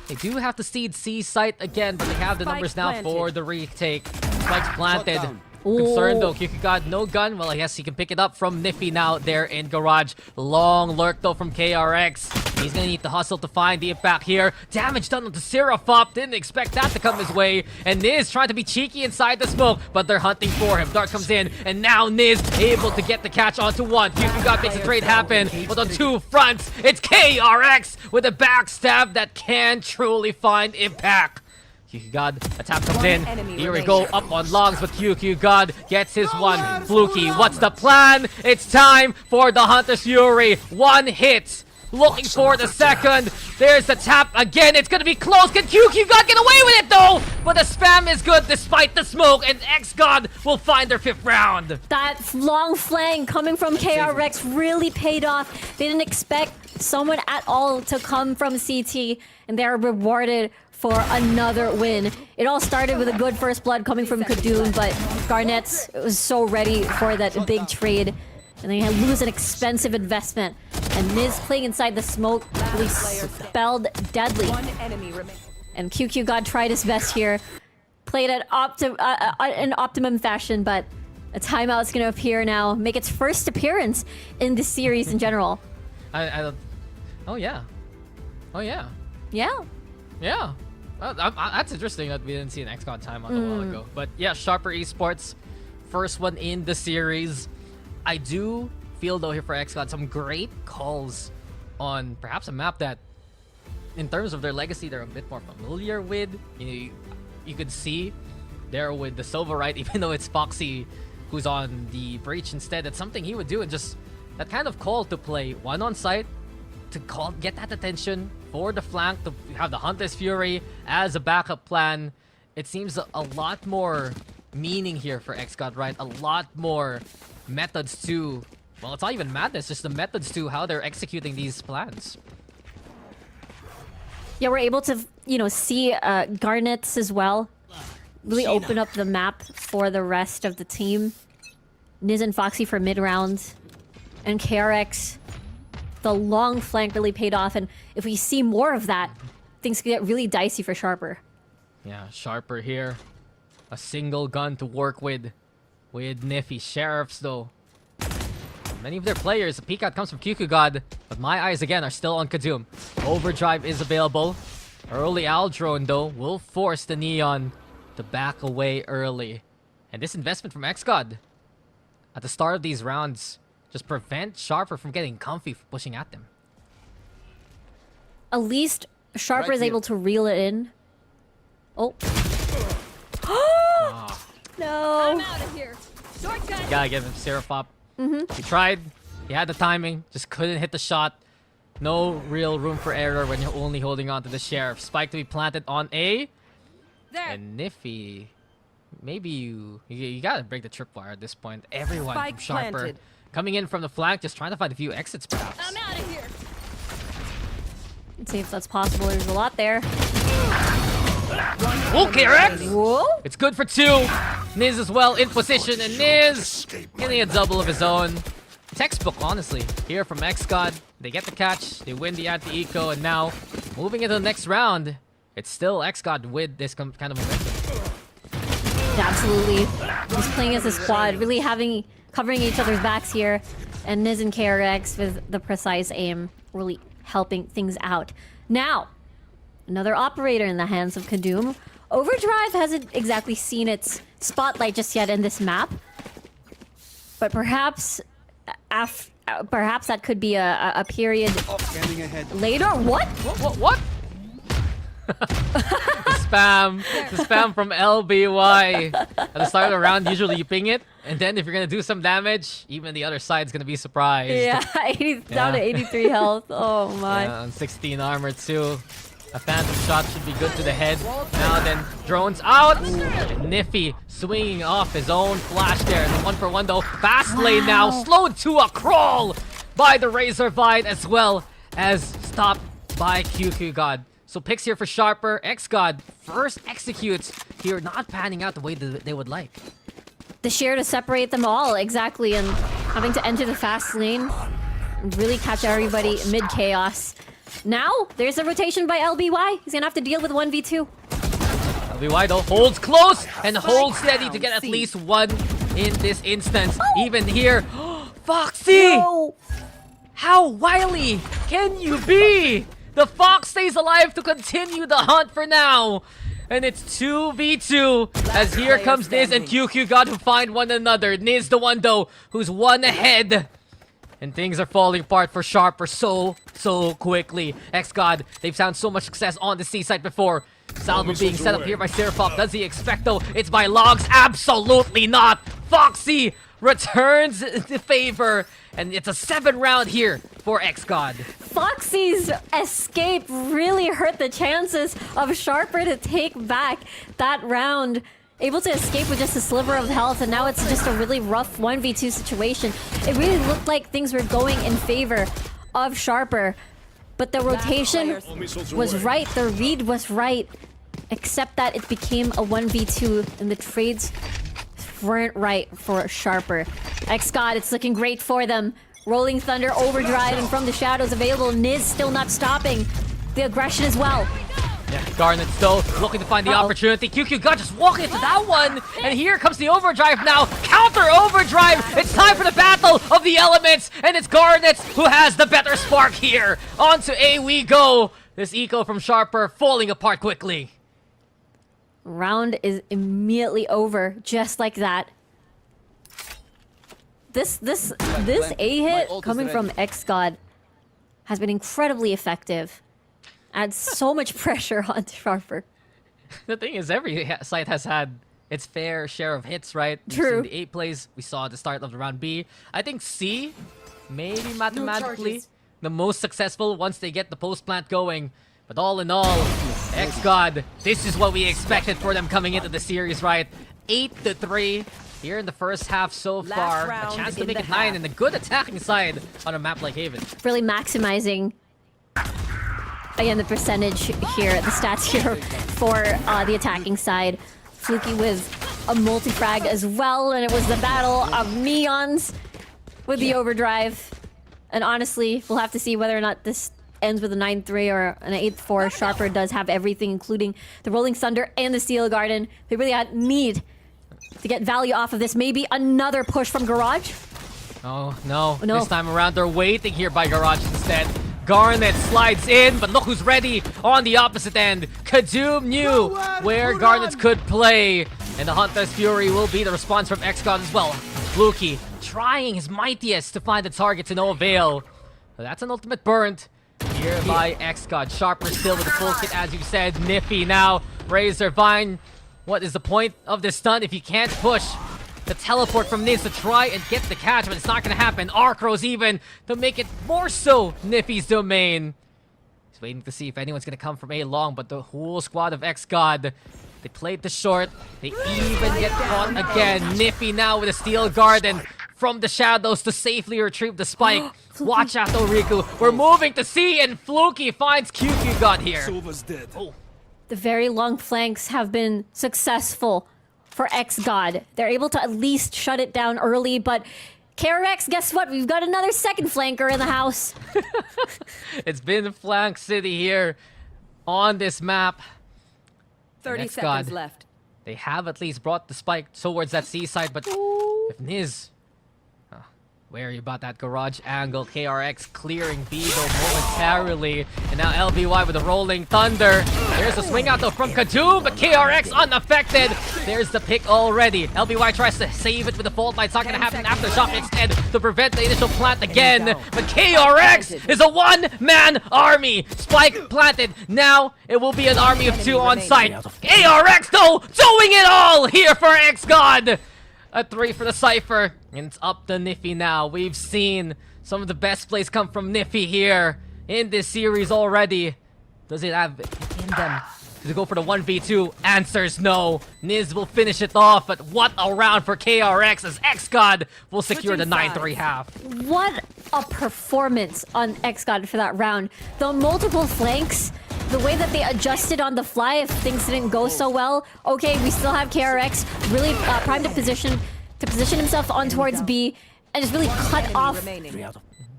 They do have to seed C site again, but they have the Spike numbers now planted. for the retake. Spike's planted. down. Concerned though, XGOD no gun. Well, I guess he can pick it up from Niffy now there in garage. Long lurk though from KRX. He's gonna need to hustle to find the impact here. Damage done to Seraphop. Didn't expect that to come his way. And Niz trying to be cheeky inside the smoke, but they're hunting for him. Dart comes in, and now Niz able to get the catch onto one. XGOD makes a trade happen, but on two fronts, it's KRX with a backstab that can truly find impact. XGOD, attack comes in. Here we go, up on logs, but XGOD gets his one. Fluky, what's the plan? It's time for the Hunter's Fury. One hit. Looking for the second. There's the tap again. It's gonna be close. Can XGOD get away with it though? But the spam is good despite the smoke, and XGOD will find their 5th round. That long flank coming from KRX really paid off. They didn't expect someone at all to come from CT, and they're rewarded for another win. It all started with a good first blood coming from Kadum, but Garnet was so ready for that big trade. And they lose an expensive investment. And Niz playing inside the smoke really spelled deadly. One enemy remains. And XGOD tried his best here. Played at an optimum fashion, but a timeout's going to appear now. Make its first appearance in the series in general. I don't... Oh yeah. Oh yeah. Yeah. Yeah. Well, that's interesting that we didn't see an XGOD timeout a while ago. But yeah, Sharper Esports, first one in the series. I do feel though here for XGOD some great calls on perhaps a map that, in terms of their legacy, they're a bit more familiar with. You could see there with the Silverite, even though it's Foxy who's on the breach instead. That's something he would do, and just that kind of call to play one on site to get that attention for the flank, to have the Hunter's Fury as a backup plan. It seems a lot more meaning here for XGOD, right? A lot more methods to, well, it's not even madness, just the methods to how they're executing these plans. Yeah, we're able to, see Garnets as well. Really open up the map for the rest of the team. Niz and Foxy for mid-round. And KRX, the long flank really paid off. And if we see more of that, things could get really dicey for Sharper. Yeah, Sharper here. A single gun to work with Niffy. Sheriffs, though. Many of their players, the peek out comes from XGOD, but my eyes again are still on Kadum. Overdrive is available. Early Aldrone, though, will force the Neon to back away early. And this investment from XGOD at the start of these rounds just prevent Sharper from getting comfy for pushing at them. At least Sharper is able to reel it in. Oh. No. I'm out of here. Shortcut. You gotta give him Seraphop. He tried. He had the timing. Just couldn't hit the shot. No real room for error when you're only holding on to the Sheriff. Spike to be planted on A. There. And Niffy, maybe you gotta break the tripwire at this point. Everyone Spike from Sharper planted. coming in from the flank, just trying to find a few exits perhaps. I'm out of here. Let's see if that's possible. There's a lot there. Okay, Rex! Whoa. It's good for 2. Niz as well in position, and Niz getting a double of his own. Textbook, honestly, here from XGOD. They get the catch, they win the anti-eco, and now moving into the next round, it's still XGOD with this kind of momentum. Yeah, absolutely. He's playing as a squad, really having covering each other's backs here. And Niz and KRX with the precise aim really helping things out. Now, another operator in the hands of Kadoom. Overdrive hasn't exactly seen its spotlight just yet in this map. But perhaps perhaps that could be a period Scanning ahead. later. What? What? The spam from LBY. At the start of the round, usually you ping it, and then if you're gonna do some damage, even the other side's gonna be surprised. Yeah, 80, down to 83 health. Oh my. Yeah, on 16 armor too. A phantom shot should be good to the head. Now then, drones out. And Niffy swinging off his own flash there. The 1-for-1 though. Fast lane now, slowed to a crawl by the Razor Vine as well as stopped by XGOD. So picks here for Sharper. XGOD first executes here, not panning out the way that they would like. The sheer to separate them all, exactly, and having to enter the fast lane and really catch everybody mid-chaos. Now, there's a rotation by LBY. He's gonna have to deal with 1v2. LBY though holds close and holds steady to get at least one in this instance. Even here, Foxy! No. How wily can you be? The Fox stays alive to continue the hunt for now. And it's 2v2 as here comes Niz and XGOD who find one another. Niz the one though who's one ahead. And things are falling apart for Sharper so quickly. XGOD, they've found so much success on the seaside before. Salvo being set up here by Serapop. Does he expect though? It's by Logs. Absolutely not. Foxy returns the favor. And it's a 7 round here for XGOD. Foxy's escape really hurt the chances of Sharper to take back that round. Able to escape with just a sliver of health, and now it's just a really rough 1v2 situation. It really looked like things were going in favor of Sharper, but the rotation was right, the read was right, except that it became a 1v2 and the trades weren't right for Sharper. XGOD, it's looking great for them. Rolling Thunder, Overdrive, and from the shadows available. Niz still not stopping the aggression as well. Yeah, Garnet still looking to find the opportunity. XGOD just walking into that one. And here comes the Overdrive now. Counter Overdrive. It's time for the battle of the elements. And it's Garnet who has the better spark here. On to A we go. This eco from Sharper falling apart quickly. Round is immediately over, just like that. This A hit coming from XGOD has been incredibly effective. Adds so much pressure on Sharper. The thing is, every site has had its fair share of hits, right? True. The 8 plays we saw at the start of the round B. I think C, maybe mathematically, the most successful once they get the post plant going. But all in all, XGOD, this is what we expected for them coming into the series, right? 8-3 here in the first half so far. A chance to make it 9 and a good attacking side on a map like Haven. Really maximizing, again, the percentage here, the stats here for the attacking side. Fluky with a multi-frag as well, and it was the battle of neons with the Overdrive. And honestly, we'll have to see whether or not this ends with a 9-3 or an 8-4. Sharper does have everything, including the Rolling Thunder and the Steel Garden. They really need to get value off of this. Maybe another push from Garage. Oh, no. This time around, they're waiting here by Garage instead. Garnet slides in, but look who's ready on the opposite end. Kadoom knew where Garnet could play. And the Hunter's Fury will be the response from XGOD as well. Fluky trying his mightiest to find the target to no avail. But that's an ultimate burnt here by XGOD. Sharper still with the full kit, as you said. Niffy now. Razor Vine. What is the point of this stun if you can't push the teleport from Niz to try and get the catch, but it's not going to happen. Arcros even to make it more so Niffy's domain. He's waiting to see if anyone's going to come from A long, but the whole squad of XGOD, they played the short. They even get caught again. Niffy now with a Steel Garden from the shadows to safely retrieve the spike. Watch out though, Riku. We're moving to C, and Fluky finds XGOD here. Silva's dead. Oh. The very long flanks have been successful for XGOD. They're able to at least shut it down early, but KRX, guess what? We've got another second flanker in the house. It's been Flank City here on this map. 30 seconds left. They have at least brought the spike towards that seaside, but if Niz Wary about that garage angle. KRX clearing Beagle momentarily. And now LBY with a rolling thunder. There's a swing out though from Kadoo, but KRX unaffected. There's the pick already. LBY tries to save it with the fault line. It's not going to happen after shot instead to prevent the initial plant again. But KRX is a one-man army. Spike planted. Now it will be an army of two on site. KRX though doing it all here for XGOD. A 3 for the Cypher. And it's up to Niffy now. We've seen some of the best plays come from Niffy here in this series already. Does it have it in them to go for the 1v2? Answers no. Niz will finish it off, but what a round for KRX as XGOD will secure the 9-3 half. What a performance on XGOD for that round. The multiple flanks, the way that they adjusted on the fly if things didn't go so well. Okay, we still have KRX really primed to position himself on towards B and just really cut off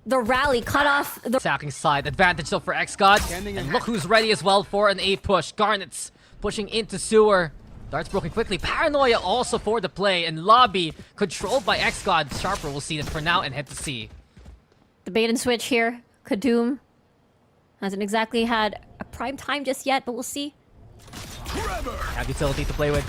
the rally, cut off the Attacking side advantage though for XGOD. And look who's ready as well for an A push. Garnet's pushing into sewer. Darts broken quickly. Paranoia also for the play. And lobby controlled by XGOD. Sharper will see it for now and head to C. The bait and switch here. Kadoom hasn't exactly had a prime time just yet, but we'll see. Have utility to play with.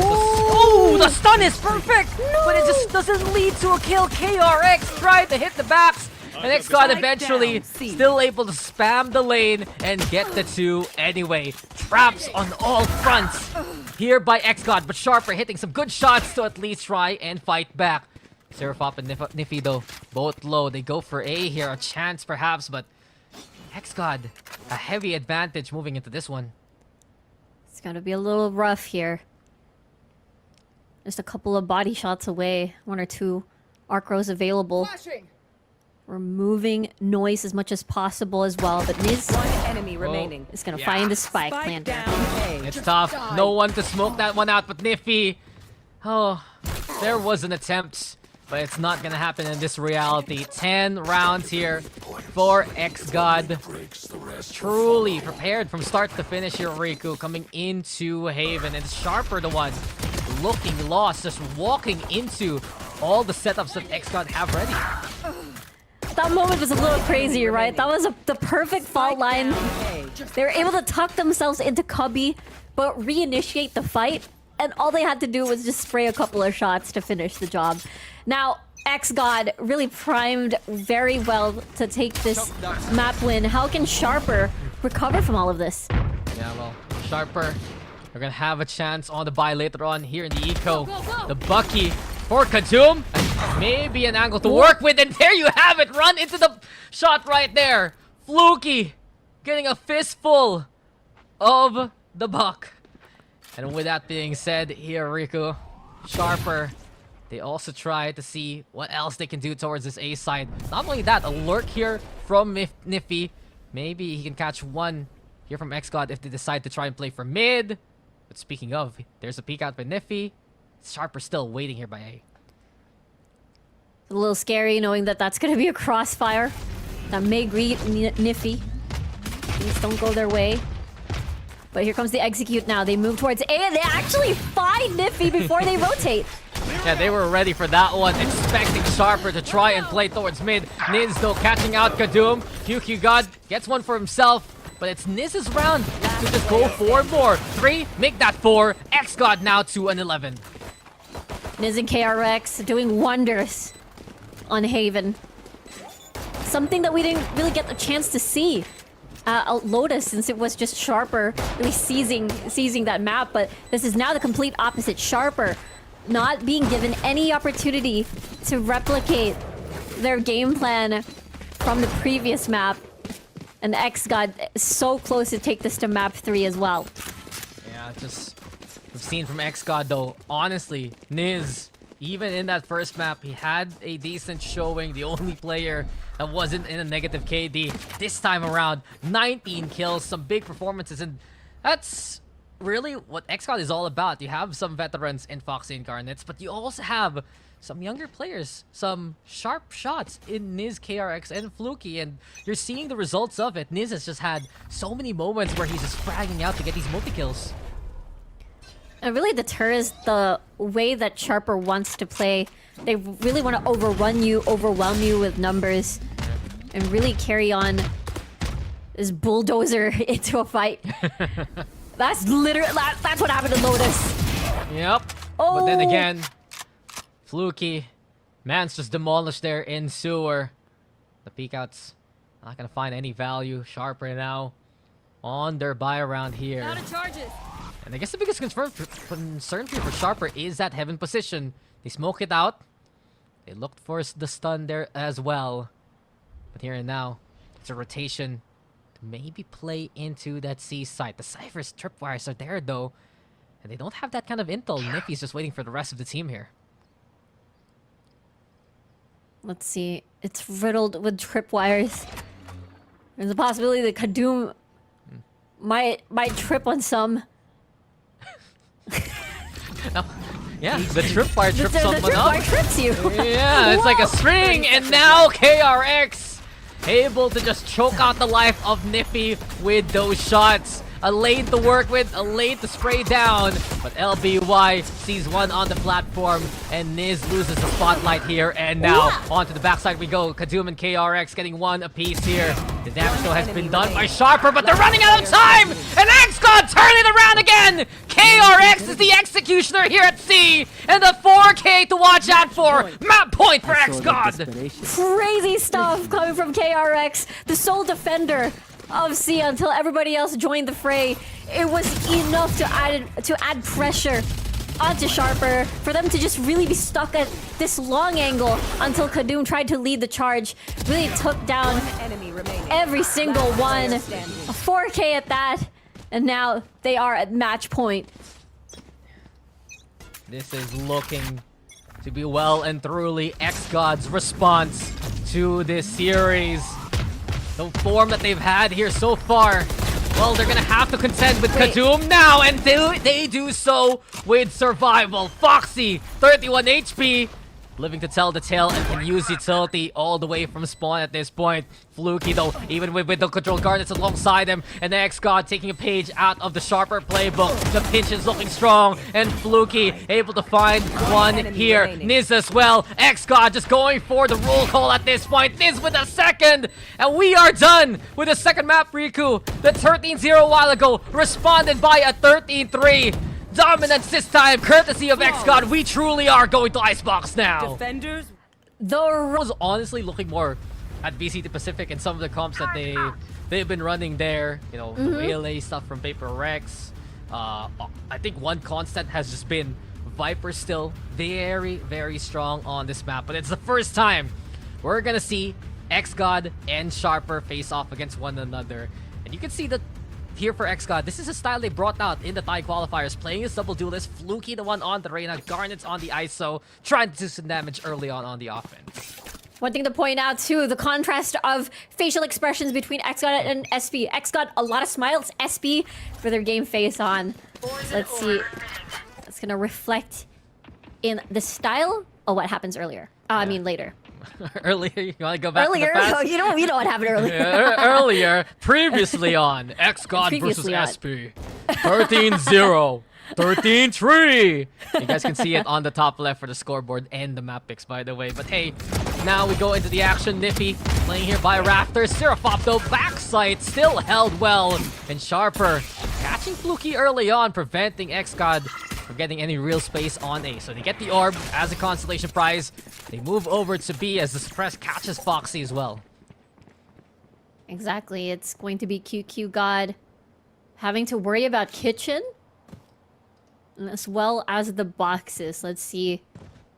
Oh, the stun is perfect! But it just doesn't lead to a kill. KRX tried to hit the backs. And XGOD eventually still able to spam the lane and get the 2 anyway. Traps on all fronts here by XGOD. But Sharper hitting some good shots to at least try and fight back. Seraphop and Niffy though, both low. They go for A here. A chance perhaps, but XGOD, a heavy advantage moving into this one. It's gonna be a little rough here. Just a couple of body shots away. 1 or 2 arc rows available. Removing noise as much as possible as well. But Niz One enemy remaining. is gonna find the spike planter. It's tough. No one to smoke that one out, but Niffy. Oh, there was an attempt, but it's not gonna happen in this reality. 10 rounds here for XGOD. Truly prepared from start to finish here, Riku, coming into Haven. And Sharper the one looking lost, just walking into all the setups that XGOD have ready. That moment was a little crazy, right? That was the perfect fault line. They were able to tuck themselves into Cubby, but reinitiate the fight. And all they had to do was just spray a couple of shots to finish the job. Now, XGOD really primed very well to take this map win. How can Sharper recover from all of this? Yeah, well, Sharper, we're gonna have a chance on the buy later on here in the eco. The Bucky for Kadoom. Maybe an angle to work with, and there you have it. Run into the shot right there. Fluky getting a fistful of the buck. And with that being said, here, Riku, Sharper, they also try to see what else they can do towards this A side. Not only that, a lurk here from Niffy. Maybe he can catch one here from XGOD if they decide to try and play for mid. But speaking of, there's a peek out by Niffy. Sharper still waiting here by A. A little scary knowing that that's going to be a crossfire that may greet Niffy. Things don't go their way. But here comes the execute now. They move towards A and they actually find Niffy before they rotate. Yeah, they were ready for that one, expecting Sharper to try and play towards mid. Niz though catching out Kadoom. XGOD gets one for himself. But it's Niz's round to just go for more. 3, make that 4. XGOD now to an 11. Niz and KRX doing wonders on Haven. Something that we didn't really get the chance to see at Lotus, since it was just Sharper really seizing that map. But this is now the complete opposite. Sharper not being given any opportunity to replicate their game plan from the previous map. And XGOD is so close to take this to map 3 as well. Yeah, just we've seen from XGOD though. Honestly, Niz, even in that first map, he had a decent showing. The only player that wasn't in a negative KD. This time around, 19 kills, some big performances, and that's really what XGOD is all about. You have some veterans in Foxy and Garnets, but you also have some younger players, some sharp shots in Niz, KRX, and Fluky, and you're seeing the results of it. Niz has just had so many moments where he's just fragging out to get these multi-kills. It really deters the way that Sharper wants to play They really want to overrun you, overwhelm you with numbers, and really carry on this bulldozer into a fight. That's literally that's what happened to Lotus. Yep. But then again, Fluky, man's just demolished there in sewer. The peek out's not gonna find any value. Sharper now on their buy around here. Out of charges. And I guess the biggest concern for Sharper is that heaven position. They smoke it out. They looked for the stun there as well. But here and now, it's a rotation to maybe play into that C site. The Cypher's tripwires are there though. And they don't have that kind of intel. Niffy's just waiting for the rest of the team here. Let's see. It's riddled with tripwires. There's a possibility that Kadum might trip on some. No. Yeah, the tripwire trips The someone tripwire up. trips you. Yeah, it's like a string, and now KRX able to just choke out the life of Niffy with those shots. A lane to work with, a lane to spray down, but LBY sees one on the platform, and Niz loses the spotlight here, and now onto the backside we go. Kadum and KRX getting one apiece here. The damage though has been done by Sharper, but they're running out of time, and XGOD turn it around again! KRX is the executioner here at C, and the 4K to watch out for. Map point for XGOD! Crazy stuff coming from KRX, the sole defender of C until everybody else joined the fray. It was enough to add pressure onto Sharper for them to just really be stuck at this long angle until Kadum tried to lead the charge. Really took down Enemy remaining. every single Last one. player A standing. 4K at that, and now they are at match point. This is looking to be well and truly XGOD's response to this series. The form that they've had here so far, well, they're gonna have to contend with Kadum now, and they do so with survival. Foxy, 31 HP, living to tell the tale and can use utility all the way from spawn at this point. Fluky though, even with the control guards alongside him, and the XGOD taking a page out of the Sharper playbook. The pinch is looking strong, and Fluky able to find one here. remaining. Niz as well. XGOD just going for the roll call at this point. Niz with a second, and we are done with the second map, Riku. The 13-0 a while ago responded by a 13-3. Dominance this time, courtesy of XGOD. We truly are going to Icebox now. Defenders. The I was honestly looking more at VCT Pacific and some of the comps that they've been running there. You know, the Waylay stuff from Paper Rex. I think one constant has just been Viper still very, very strong on this map. But it's the first time we're gonna see XGOD and Sharper face off against one another. And you can see that here for XGOD, this is a style they brought out in the Thai qualifiers, playing as double duelist. Fluky the one on the Reyna, Garnet's on the ISO, trying to do some damage early on the offense. one thing to point out too, the contrast of facial expressions between XGOD and SP. XGOD, a lot of smiles. SP for their game face on. Let's see. It's gonna reflect in the style of what happens earlier. I mean later. Earlier, you want to go back Earlier, to the past? oh, you know what happened earlier. Earlier, previously on XGOD versus Previously on. SP. 13-0. 13-3. You guys can see it on the top left for the scoreboard and the map picks, by the way. But hey, now we go into the action. Niffy playing here by Raptors. Seraphop, though, backside still held well. And Sharper catching Fluky early on, preventing XGOD from getting any real space on A. So they get the orb as a consolation prize. They move over to B as the suppress catches Foxy as well. Exactly. It's going to be QQ God having to worry about kitchen as well as the boxes. Let's see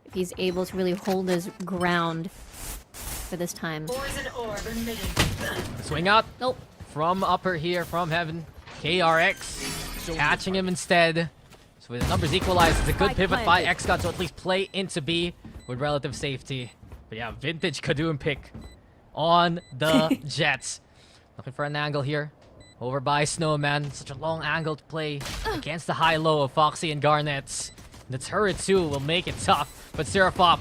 if he's able to really hold his ground for this time. Swing out Nope. from upper here, from heaven. KRX catching him instead. So with the numbers equalized, it's a good Spike pivot by planted. XGOD to at least play into B with relative safety. But yeah, vintage Kadum pick on the Jets. Looking for an angle here. Over by Snowman. Such a long angle to play against the high-low of Foxy and Garnets. The turret too will make it tough. But Seraphop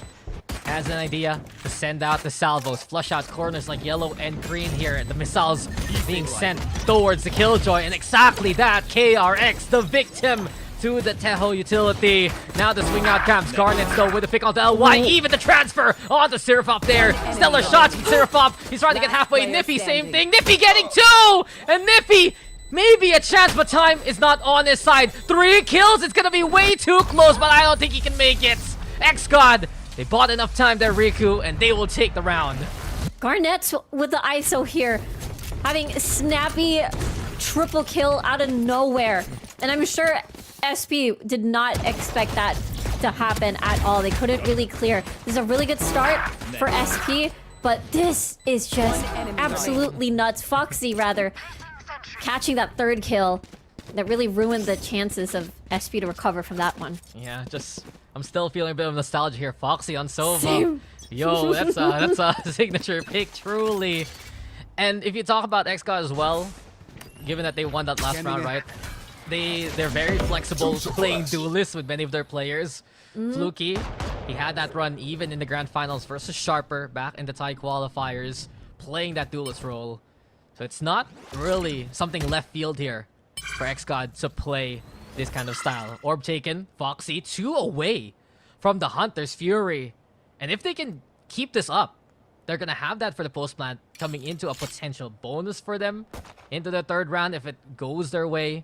has an idea to send out the salvos. Flush out corners like yellow and green here. The missiles being sent towards the Killjoy. And exactly that, KRX, the victim, to the Teho utility. Now the swing out comes Garnets though with the pick on the LY. Even the transfer onto Seraphop there. Stellar shots from Seraphop. He's trying to get halfway. Niffy, same thing. Niffy getting 2! And Niffy, maybe a chance, but time is not on his side. 3 kills. It's gonna be way too close, but I don't think he can make it. XGOD, they bought enough time there, Riku, and they will take the round. Garnets with the ISO here, having a snappy triple kill out of nowhere. And I'm sure SP did not expect that to happen at all. They couldn't really clear. This is a really good start for SP, but this is just absolutely nuts. Foxy, rather, catching that 3rd kill that really ruined the chances of SP to recover from that one. Yeah, just I'm still feeling a bit of nostalgia here. Foxy on Sova. Same. Yo, that's a signature pick, truly. And if you talk about XGOD as well, given that they won that last round, right? They're very flexible playing duelists with many of their players. Fluky, he had that run even in the grand finals versus Sharper back in the Thai qualifiers, playing that duelist role. So it's not really something left field here for XGOD to play this kind of style. Orb taken, Foxy 2 away from the Hunter's Fury. And if they can keep this up, they're gonna have that for the post-plant coming into a potential bonus for them into the 3rd round if it goes their way.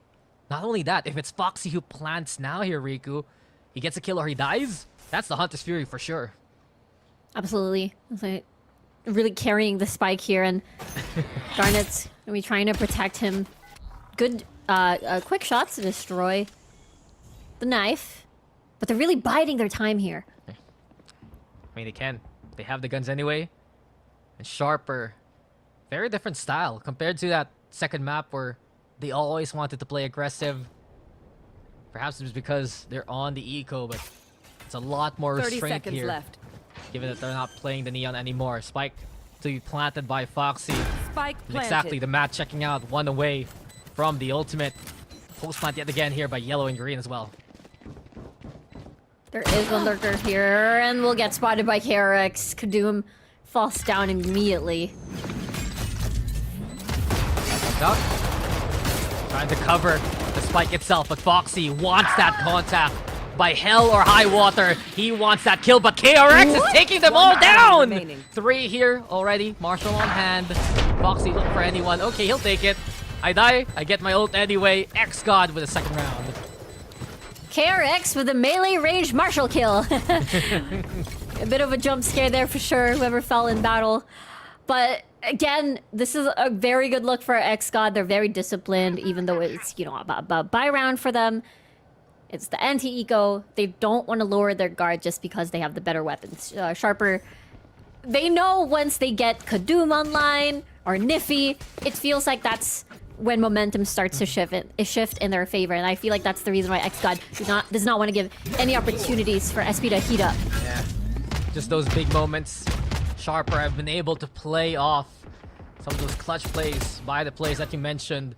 Not only that, if it's Foxy who plants now here, Riku, he gets a kill or he dies, that's the Hunter's Fury for sure. Absolutely. It's like really carrying the spike here, and Garnet's gonna be trying to protect him. Good quick shots to destroy the knife, but they're really biding their time here. I mean, they can. They have the guns anyway. And Sharper, very different style compared to that second map where they always wanted to play aggressive. Perhaps it's because they're on the eco, but it's a lot more 30 restraint seconds here. left. Given that they're not playing the Neon anymore. Spike to be planted by Foxy. Spike And planted. exactly, the mat checking out, 1 away from the ultimate. Post plant yet again here by Yellow and Green as well. There is one lurker here, and we'll get spotted by KRX. Kadum falls down immediately. Duck. Trying to cover the spike itself, but Foxy wants that contact by hell or high water. He wants that kill, but KRX is taking them all down! remaining. 3 here already. Marshall on hand. Foxy look for anyone. Okay, he'll take it. I die. I get my ult anyway. XGOD with a 2nd round. KRX with a melee range Marshall kill. A bit of a jump scare there for sure, whoever fell in battle. But again, this is a very good look for XGOD. They're very disciplined, even though it's, you know, about buy round for them. It's the anti-eco. They don't want to lower their guard just because they have the better weapons. Sharper, they know once they get Kadum online or Niffy, it feels like that's when momentum starts to shift in their favor. And I feel like that's the reason why XGOD does not want to give any opportunities for SP to heat up. Yeah, just those big moments. Sharper have been able to play off some of those clutch plays by the plays that you mentioned.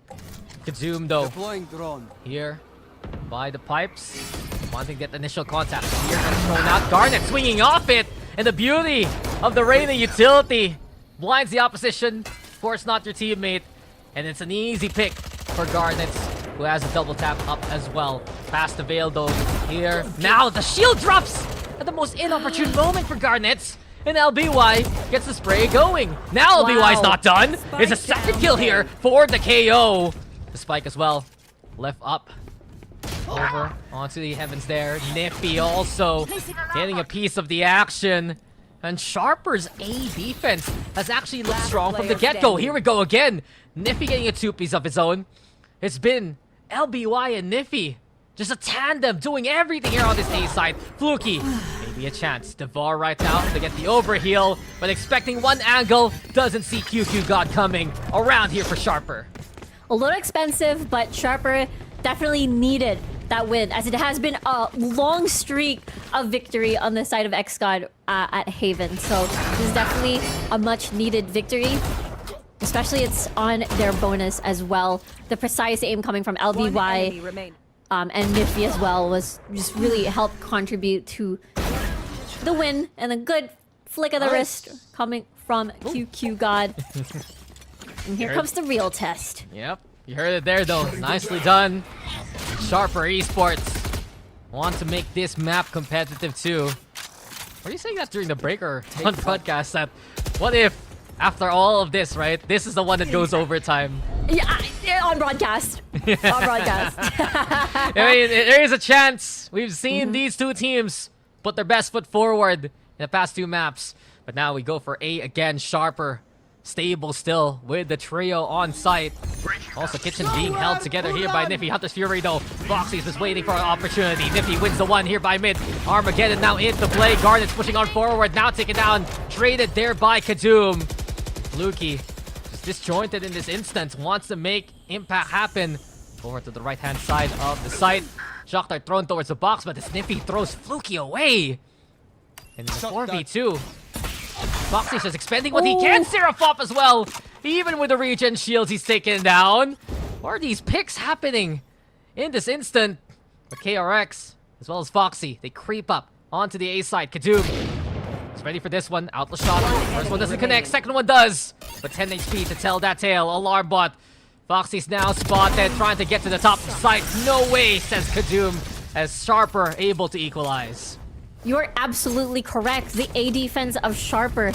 Kazum though, Deploying drone. here by the pipes, wanting to get initial contact. Here and thrown out. Garnet swinging off it, and the beauty of the Reyna utility blinds the opposition. Of course, not your teammate, and it's an easy pick for Garnet, who has a double tap up as well. Past the veil though. Here now, the shield drops at the most inopportune moment for Garnet. And LBY gets the spray going. Now LBY's not done. It's a 2nd kill here for the KO. The spike as well. Left up. Over onto the heavens there. Niffy also getting a piece of the action. And Sharper's A defense has actually looked strong from the get-go. Here we go again. Niffy getting a 2-piece of his own. It's been LBY and Niffy. Just a tandem doing everything here on this A side. Fluky, maybe a chance. Devar right now to get the overheal, but expecting one angle, doesn't see XGOD coming around here for Sharper. A little expensive, but Sharper definitely needed that win, as it has been a long streak of victory on the side of XGOD at Haven. So this is definitely a much needed victory. Especially it's on their bonus as well. The precise aim coming from One enemy LBY remain. and Niffy as well was just really helped contribute to the win, and a good flick of the wrist coming from XGOD. And here comes the real test. Yep, you heard it there though. Nicely done. Sharper Esports want to make this map competitive too. Were you saying that during the break or on broadcast that what if after all of this, right, this is the one that goes overtime? Yeah, on broadcast. On broadcast. I mean, there is a chance. We've seen these two teams put their best foot forward in the past 2 maps. But now we go for A again. Sharper, stable still with the trio on site. Also, Kitchen being held together here by Nifty. Hunter's Fury though. Foxy's just waiting for an opportunity. Nifty wins the one here by mid. Armageddon now into play. Garnet's pushing on forward. Now taken down. Traded there by Kadoom. Fluky just disjointed in this instance. Wants to make impact happen. Over to the right-hand side of the site. Shock Dart thrown towards the box, but the Sniffy throws Fluky away. And the 4v2. Foxy's just expending what he can. Seraphop as well. Even with the regen shields, he's taken down. What are these picks happening in this instant? But KRX, as well as Foxy, they creep up onto the A side. Kadoom is ready for this one. Outlaw shot. First one doesn't connect. Second one does. But 10 HP to tell that tale. Alarm bot. Foxy's now spotted, trying to get to the top of the site. No way, says Kadoom, as Sharper able to equalize. You're absolutely correct. The A defense of Sharper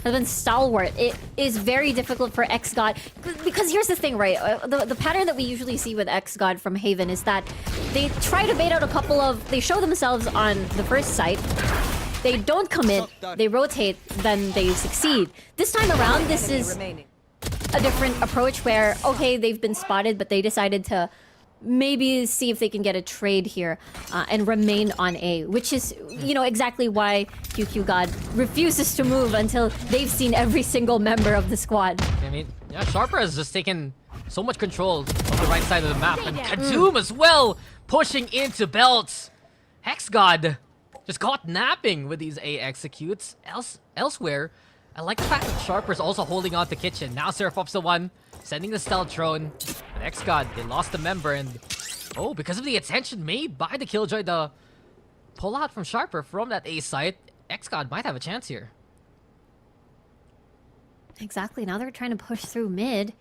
has been stalwart. It is very difficult for XGOD. Because here's the thing, right? The pattern that we usually see with XGOD from Haven is that they try to bait out a couple of... They show themselves on the first site. They don't commit. They rotate. Then they succeed. This time around, this is a different approach where, okay, they've been spotted, but they decided to maybe see if they can get a trade here and remain on A, which is, you know, exactly why XGOD refuses to move until they've seen every single member of the squad. I mean, yeah, Sharper has just taken so much control of the right side of the map, and Kadoom as well, pushing into belts. XGOD just caught napping with these A executes. Elsewhere, I like the fact that Sharper's also holding on to Kitchen. Now Seraphop's the one sending the stealth drone. But XGOD, they lost the member, and oh, because of the attention made by the Killjoy, the pull out from Sharper from that A site, XGOD might have a chance here. Exactly. Now they're trying to push through mid.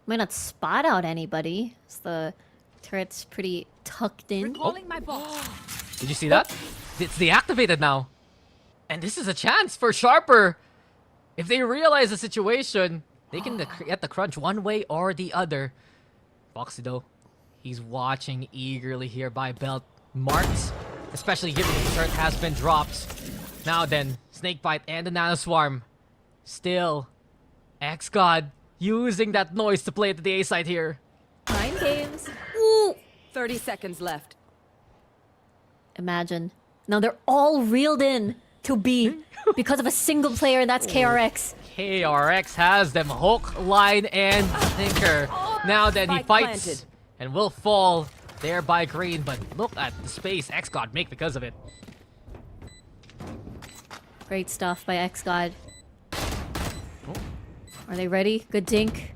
Might not spot out anybody. So the turret's pretty tucked in. My ball. Did you see that? It's deactivated now. And this is a chance for Sharper. If they realize the situation, they can get the crunch one way or the other. Foxy, though, he's watching eagerly here by belt marks, especially given that the turret has been dropped. Now then, Snakebite and the Nanoswarm. Still, XGOD using that noise to play at the A side here. Mind games. Ooh. 30 seconds left. Imagine. Now they're all reeled in to B because of a single player, and that's KRX. KRX has them hook, line, and sinker. Now then, he Spike fights planted. and will fall there by Green, but look at the space XGOD make because of it. Great stuff by XGOD. Are they ready? Good dink.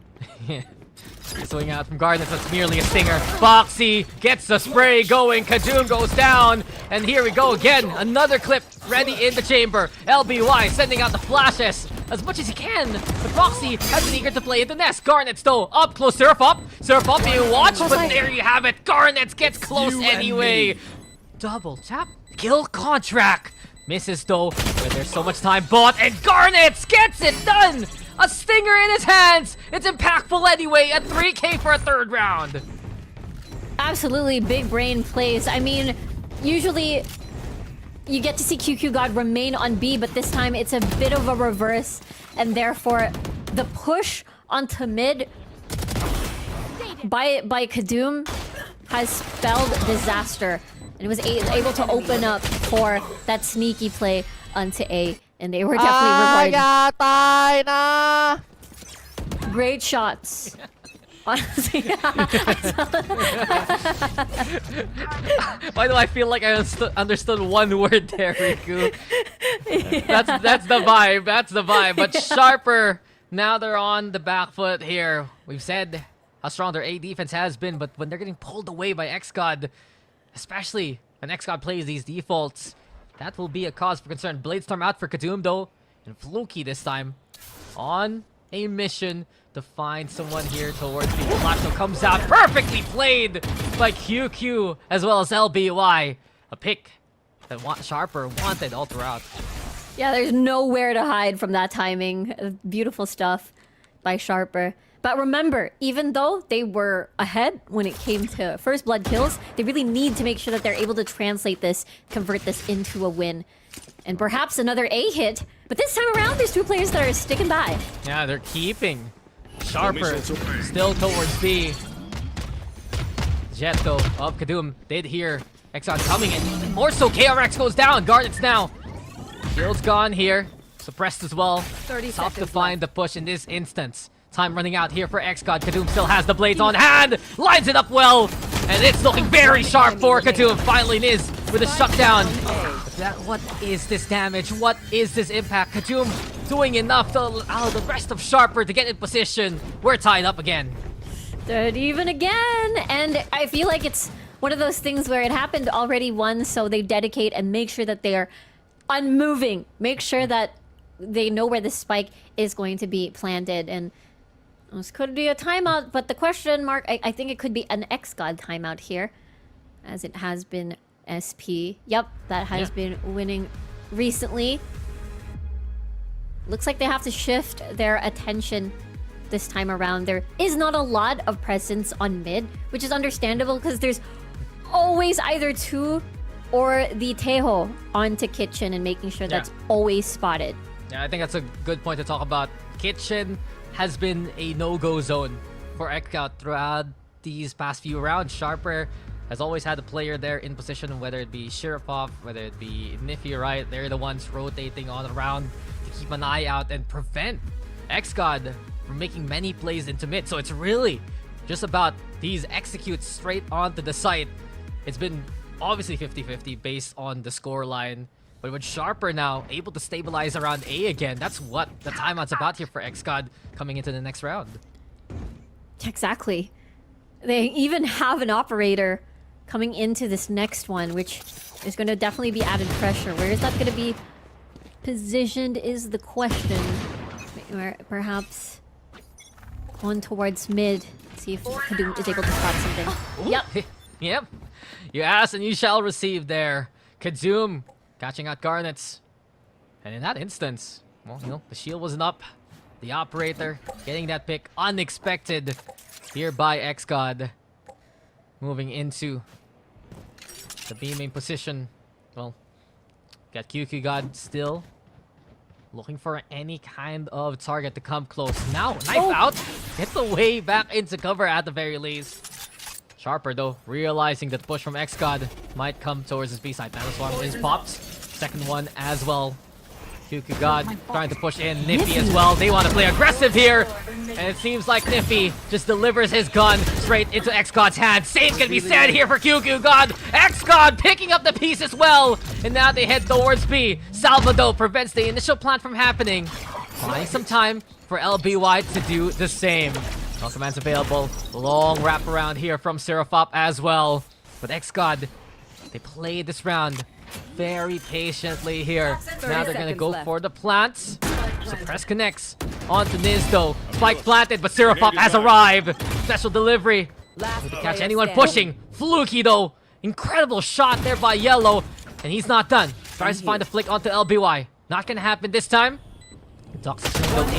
Swing out from Garnet, that's merely a stinger. Foxy gets the spray going. Kadoom goes down. And here we go again. Another clip ready in the chamber. LBY sending out the flashes as much as he can. But Foxy has been eager to play in the nest. Garnet's though up close. Seraphop being watched, but there you have it. Garnet gets close anyway. Double tap. Kill contract. Misses though, where there's so much time bought, and Garnet gets it done! A stinger in his hands! It's impactful anyway at 3K for a third round. Absolutely big brain plays. I mean, usually you get to see XGOD remain on B, but this time it's a bit of a reverse, and therefore the push onto mid by Kadoom has spelled disaster. And it was able to open up for that sneaky play onto A, and they were definitely rewarded. Great shots. Honestly, Why do I feel like I understood one word there, Riku? That's the vibe. That's the vibe. But Sharper, now they're on the back foot here. We've said how strong their A defense has been, but when they're getting pulled away by XGOD, especially when XGOD plays these defaults, that will be a cause for concern. Bladestorm out for Kadoom though, and Fluky this time on a mission to find someone here towards the Flash comes out perfectly played by QQ as well as LBY. A pick that Sharper wanted all throughout. Yeah, there's nowhere to hide from that timing. Beautiful stuff by Sharper. But remember, even though they were ahead when it came to first blood kills, they really need to make sure that they're able to translate this, convert this into a win. And perhaps another A hit. But this time around, there's two players that are sticking by. Yeah, they're keeping Sharper still towards B. Jet though of Kadum did hear Exxon coming in. More so, KRX goes down. Garnets now. Shield's gone here. Suppressed as well. 30 Tough to seconds find the push in this instance. Time running out here for XGOD. Kadum still has the blades on hand. Lines it up well. And it's looking very sharp for Kadum. Finally Niz with a shutdown. What is this damage? What is this impact? Kadum doing enough to allow the rest of Sharper to get in position. We're tied up again. Third even again. And I feel like it's one of those things where it happened already once, so they dedicate and make sure that they are unmoving. Make sure that they know where the spike is going to be planted. And this could be a timeout, but the question mark, I think it could be an XGOD timeout here, as it has been SP. Yep, that has been winning recently. Looks like they have to shift their attention this time around. There is not a lot of presence on mid, which is understandable because there's always either two or the Teho onto Kitchen and making sure that's always spotted. Yeah, I think that's a good point to talk about. Kitchen has been a no-go zone for XGOD throughout these past few rounds. Sharper has always had a player there in position, whether it be Shirapov, whether it be Niffy, right? They're the ones rotating on around to keep an eye out and prevent XGOD from making many plays into mid. So it's really just about these executes straight onto the site. It's been obviously 50-50 based on the score line. But with Sharper now able to stabilize around A again, that's what the timeout's about here for XGOD coming into the next round. Exactly. They even have an operator coming into this next one, which is going to definitely be added pressure. Where is that going to be positioned is the question. Or perhaps one towards mid. See if Kadum is able to spot something. Yep. Yep. You ask and you shall receive there. Kadum catching out Garnets. And in that instance, well, you know, the shield wasn't up. The operator getting that pick unexpected here by XGOD. Moving into the B main position. Well, got QQ still looking for any kind of target to come close. Now, knife out. Gets away back into cover at the very least. Sharper, though, realizing that push from XGOD might come towards his B side. Nanoswarm is popped. Second one as well. QQ trying to push in. Niffy as well. They want to play aggressive here. And it seems like Niffy just delivers his gun straight into XGOD's hand. Same can be said here for QQ. XGOD picking up the piece as well. And now they head towards B. Salvador prevents the initial plant from happening. Buying some time for LBY to do the same. No commands available. Long wraparound here from Serafop as well. But XGOD, they played this round very patiently here. Now they're gonna go for the plants. Suppress connects onto Niz though. Spike planted, but Serafop has arrived. Special delivery. To catch anyone pushing. Fluky though. Incredible shot there by Yellow. And he's not done. Tries to find a flick onto LBY. Not gonna happen this time. Toxic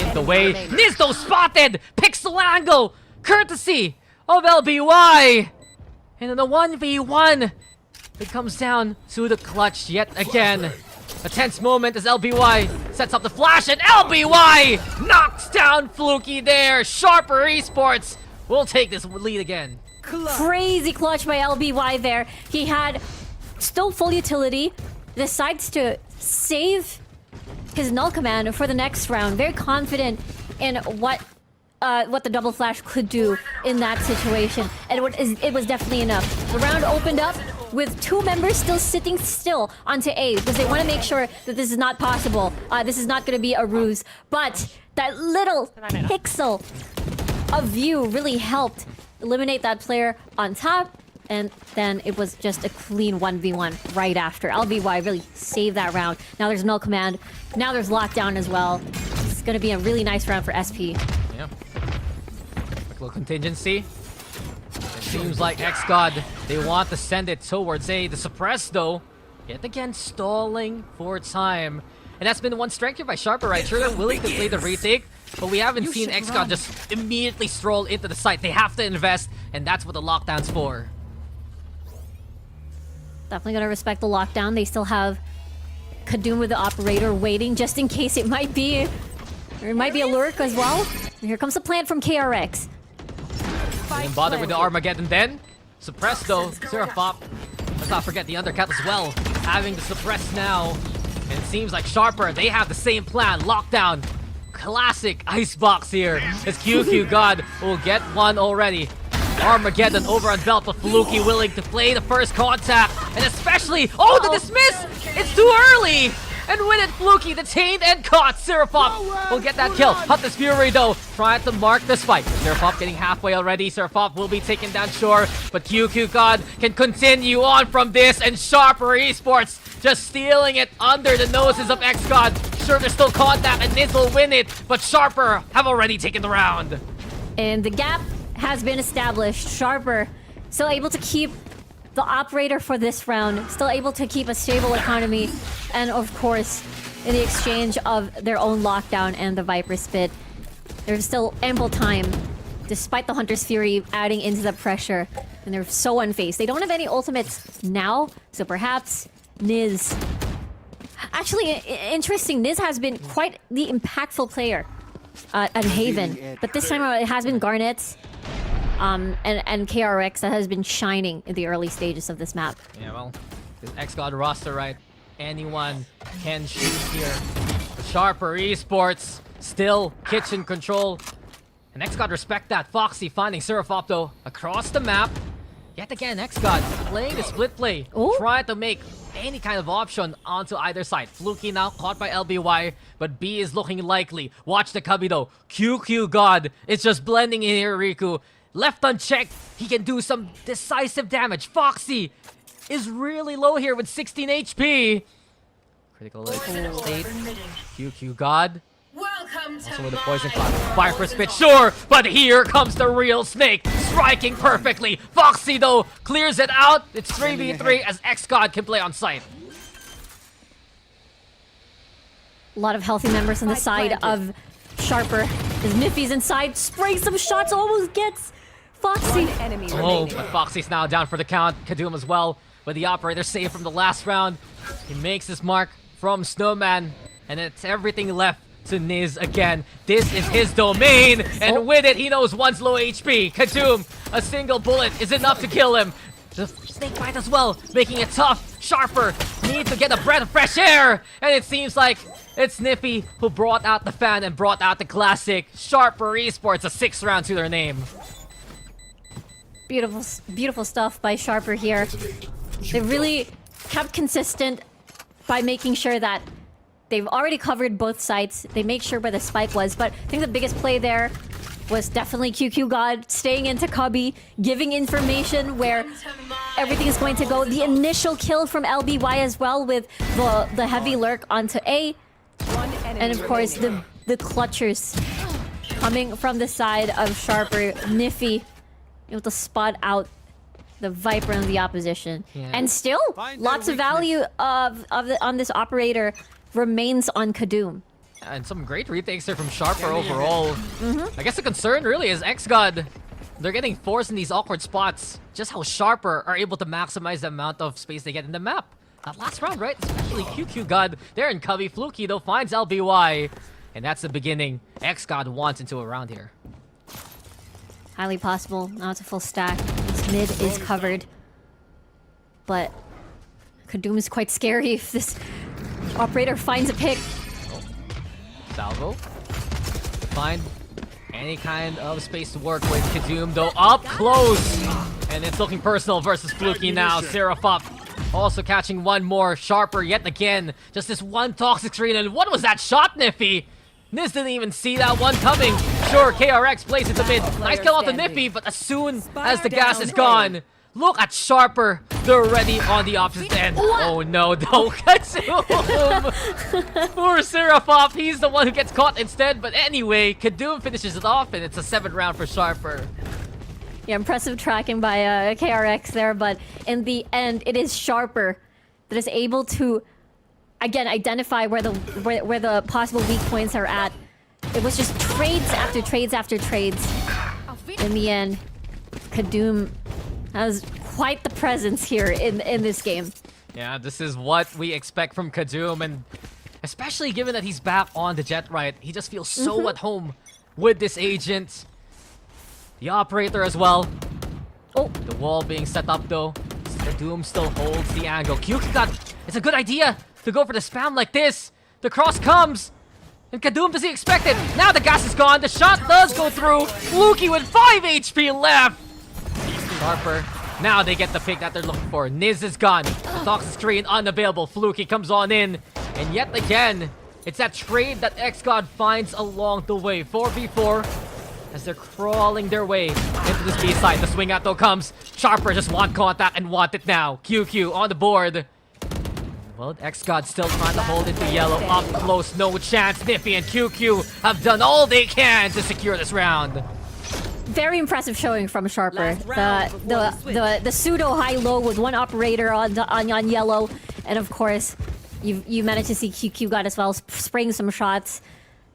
in the way. Nizdo spotted! Pixel angle! Courtesy of LBY! And in the 1v1, it comes down to the clutch yet again. A tense moment as LBY sets up the flash, and LBY knocks down Fluky there. Sharper Esports will take this lead again. Crazy clutch by LBY there. He had still full utility, decides to save his null command for the next round. Very confident in what the double flash could do in that situation, and it was definitely enough. The round opened up with two members still sitting still onto A because they want to make sure that this is not possible. This is not going to be a ruse, but that little pixel of view really helped eliminate that player on top. And then it was just a clean 1v1 right after. LBY really saved that round. Now there's null command. Now there's lockdown as well. gonna be a really nice round for SP. Yeah. Quick little contingency. It seems like XGOD, they want to send it towards A. The suppress, though, yet again stalling for time. And that's been one strength here by Sharper, right? Sure, they're willing to play the retake, but we haven't seen XGOD just immediately stroll into the site. They have to invest, and that's what the lockdown's for. Definitely gonna respect the lockdown. They still have Kadoom with the operator waiting just in case it might be... Or it might be a lurk as well. And here comes the plant from KRX. Didn't bother with the Armageddon then. Suppress though, Seraphop. Let's not forget the undercut as well. Having to suppress now. And it seems like Sharper, they have the same plan. Lockdown. Classic icebox here. As XGOD will get one already. Armageddon over on belt, but Fluky willing to play the first contact. And especially, oh, the dismiss! It's too early! And with it, Fluky detained and caught. Seraphop will get that kill. Hunter's Fury, though, trying to mark the spike. Seraphop getting halfway already. Seraphop will be taken down, sure. But XGOD can continue on from this. And Sharper Esports just stealing it under the noses of XGOD. Sure, there's still contact, and Niz will win it. But Sharper have already taken the round. And the gap has been established. Sharper still able to keep the operator for this round, still able to keep a stable economy, and of course, in the exchange of their own lockdown and the Viper Spit, there's still ample time, despite the Hunter's Fury adding into the pressure, and they're so unfazed. They don't have any ultimates now, so perhaps Niz... Actually, interesting, Niz has been quite the impactful player at Haven, but this time it has been Garnet's and KRX that has been shining in the early stages of this map. Yeah, well, this XGOD roster, right? Anyone can shoot here. The Sharper Esports still kitchen control. And XGOD respect that. Foxy finding Seraphop, though, across the map. Yet again, XGOD playing the split play. Ooh. Trying to make any kind of option onto either side. Fluky now caught by LBY, but B is looking likely. Watch the Cubby, though. XGOD is just blending in here, Riku. Left unchecked, he can do some decisive damage. Foxy is really low here with 16 HP. Critical state. XGOD. Also with the poison cloud. Fire for spit, sure, but here comes the real snake, striking perfectly. Foxy, though, clears it out. It's 3v3 as XGOD can play on site. A lot of healthy members on the side of Sharper. As Niffy's inside, spraying some shots, almost gets Foxy. Oh, but Foxy's now down for the count. Kadoom as well, with the operator saved from the last round. He makes his mark from Snowman, and it's everything left to Niz again. This is his domain, and with it, he knows one's low HP. Kadoom, a single bullet is enough to kill him. The snake bite as well, making it tough. Sharper needs to get a breath of fresh air, and it seems like it's Niffy who brought out the fan and brought out the classic. Sharper Esports, a 6th round to their name. Beautiful, beautiful stuff by Sharper here. They really kept consistent by making sure that they've already covered both sites. They make sure where the spike was, but I think the biggest play there was definitely XGOD staying into Cubby, giving information where everything is going to go. The initial kill from LBY as well with the heavy lurk onto A. And of course, the clutchers coming from the side of Sharper. Niffy able to spot out the Viper on the opposition. Yeah. And still, lots of value on this operator remains on Kadoom. And some great retakes there from Sharper overall. I guess the concern really is XGOD. They're getting forced in these awkward spots. Just how Sharper are able to maximize the amount of space they get in the map. That last round, right? Especially XGOD. They're in Cubby. Fluky, though, finds LBY. And that's the beginning. XGOD wants into a round here. Highly possible. Now it's a full stack. This mid is covered. But Kadoom is quite scary if this operator finds a pick. Salvo. To find any kind of space to work with. Kadoom, though, up close. And it's looking personal versus Fluky now. Seraphop also catching one more. Sharper yet again. Just this one toxic screen. And what was that shot, Niffy? Niz didn't even see that one coming. Sure, KRX plays it to mid. Nice kill off the Niffy, but as soon as the gas is gone, Look at Sharper. They're already on the opposite end. Oh no, don't Kadum. Poor Serafop. He's the one who gets caught instead. But anyway, Kadum finishes it off, and it's a 7th round for Sharper. Yeah, impressive tracking by KRX there, but in the end, it is Sharper that is able to, again, identify where the possible weak points are at. It was just trades after trades after trades. In the end, Kadum has quite the presence here in this game. Yeah, this is what we expect from Kadum, and especially given that he's back on the jet right, he just feels so at home with this agent. The operator as well. Oh, The wall being set up though. Kadum still holds the angle. QQ it's a good idea to go for the spam like this. The cross comes. And Kadum, does he expect it? Now the gas is gone. The shot does go through. Fluky with 5 HP left. Sharper. Now they get the pick that they're looking for. Niz is gone. The toxic screen unavailable. Fluky comes on in. And yet again, it's that trade that XGOD finds along the way. 4v4 as they're crawling their way into this B side. The swing out though comes. Sharper just want contact and want it now. QQ on the board. Well, XGOD still trying to hold into yellow. Up close, no chance. Niffy and QQ have done all they can to secure this round. very impressive showing from Sharper. Last round before The pseudo high-low with one operator on yellow, and of course, you managed to see XGOD as well spraying some shots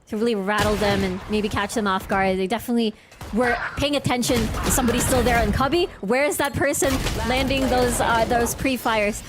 to really rattle them and maybe catch them off guard. They definitely were paying attention. Is somebody still there on Cubby? Where is that person landing those pre-fires?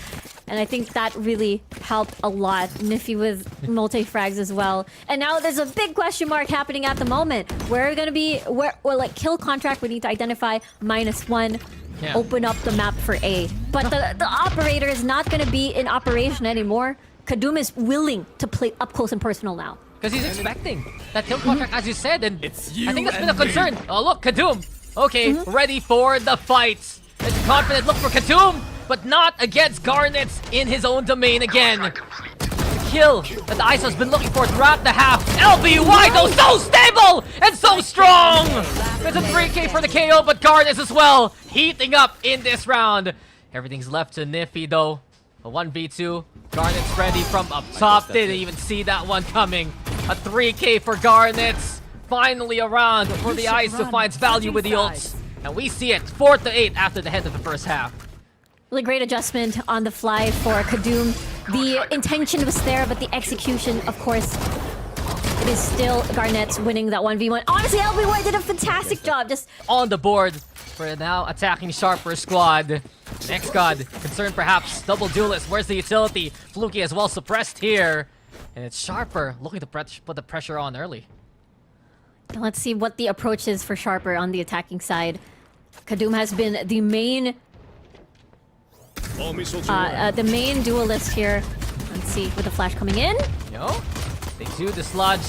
And I think that really helped a lot. Niffy with multi-frags as well. And now there's a big question mark happening at the moment. Where are gonna be, like kill contract, we need to identify -1. Yeah. Open up the map for A. But the operator is not gonna be in operation anymore. Kadum is willing to play up close and personal now. Because he's expecting that kill contract, as you said, and It's you I think that's been a and me. concern. Oh, look, Kadum. Okay, ready for the fight. It's a confident look for Kadum, but not against Garnets in his own domain again. The kill that the ISO's been looking for throughout the half. LBY, though, so stable and so strong. It's a 3K for the KO, but Garnets as well, heating up in this round. Everything's left to Niffy, though. A 1v2. Garnets ready from up top. Didn't even see that one coming. A 3K for Garnets. Finally around for the Ice who finds value with the ults. And we see it. 4-8 after the head of the first half. Really great adjustment on the fly for Kadum. The intention was there, but the execution, of course, it is still Garnet's winning that 1v1. Honestly, LBY did a fantastic job. Just On the board for now attacking Sharper squad. XGOD, concerned perhaps. Double duelist. Where's the utility? Fluky as well suppressed here. And it's Sharper looking to put the pressure on early. let's see what the approach is for Sharper on the attacking side. Kadum has been the main All missiles away. the main duelist here. Let's see with the flash coming in. Yo, they do dislodge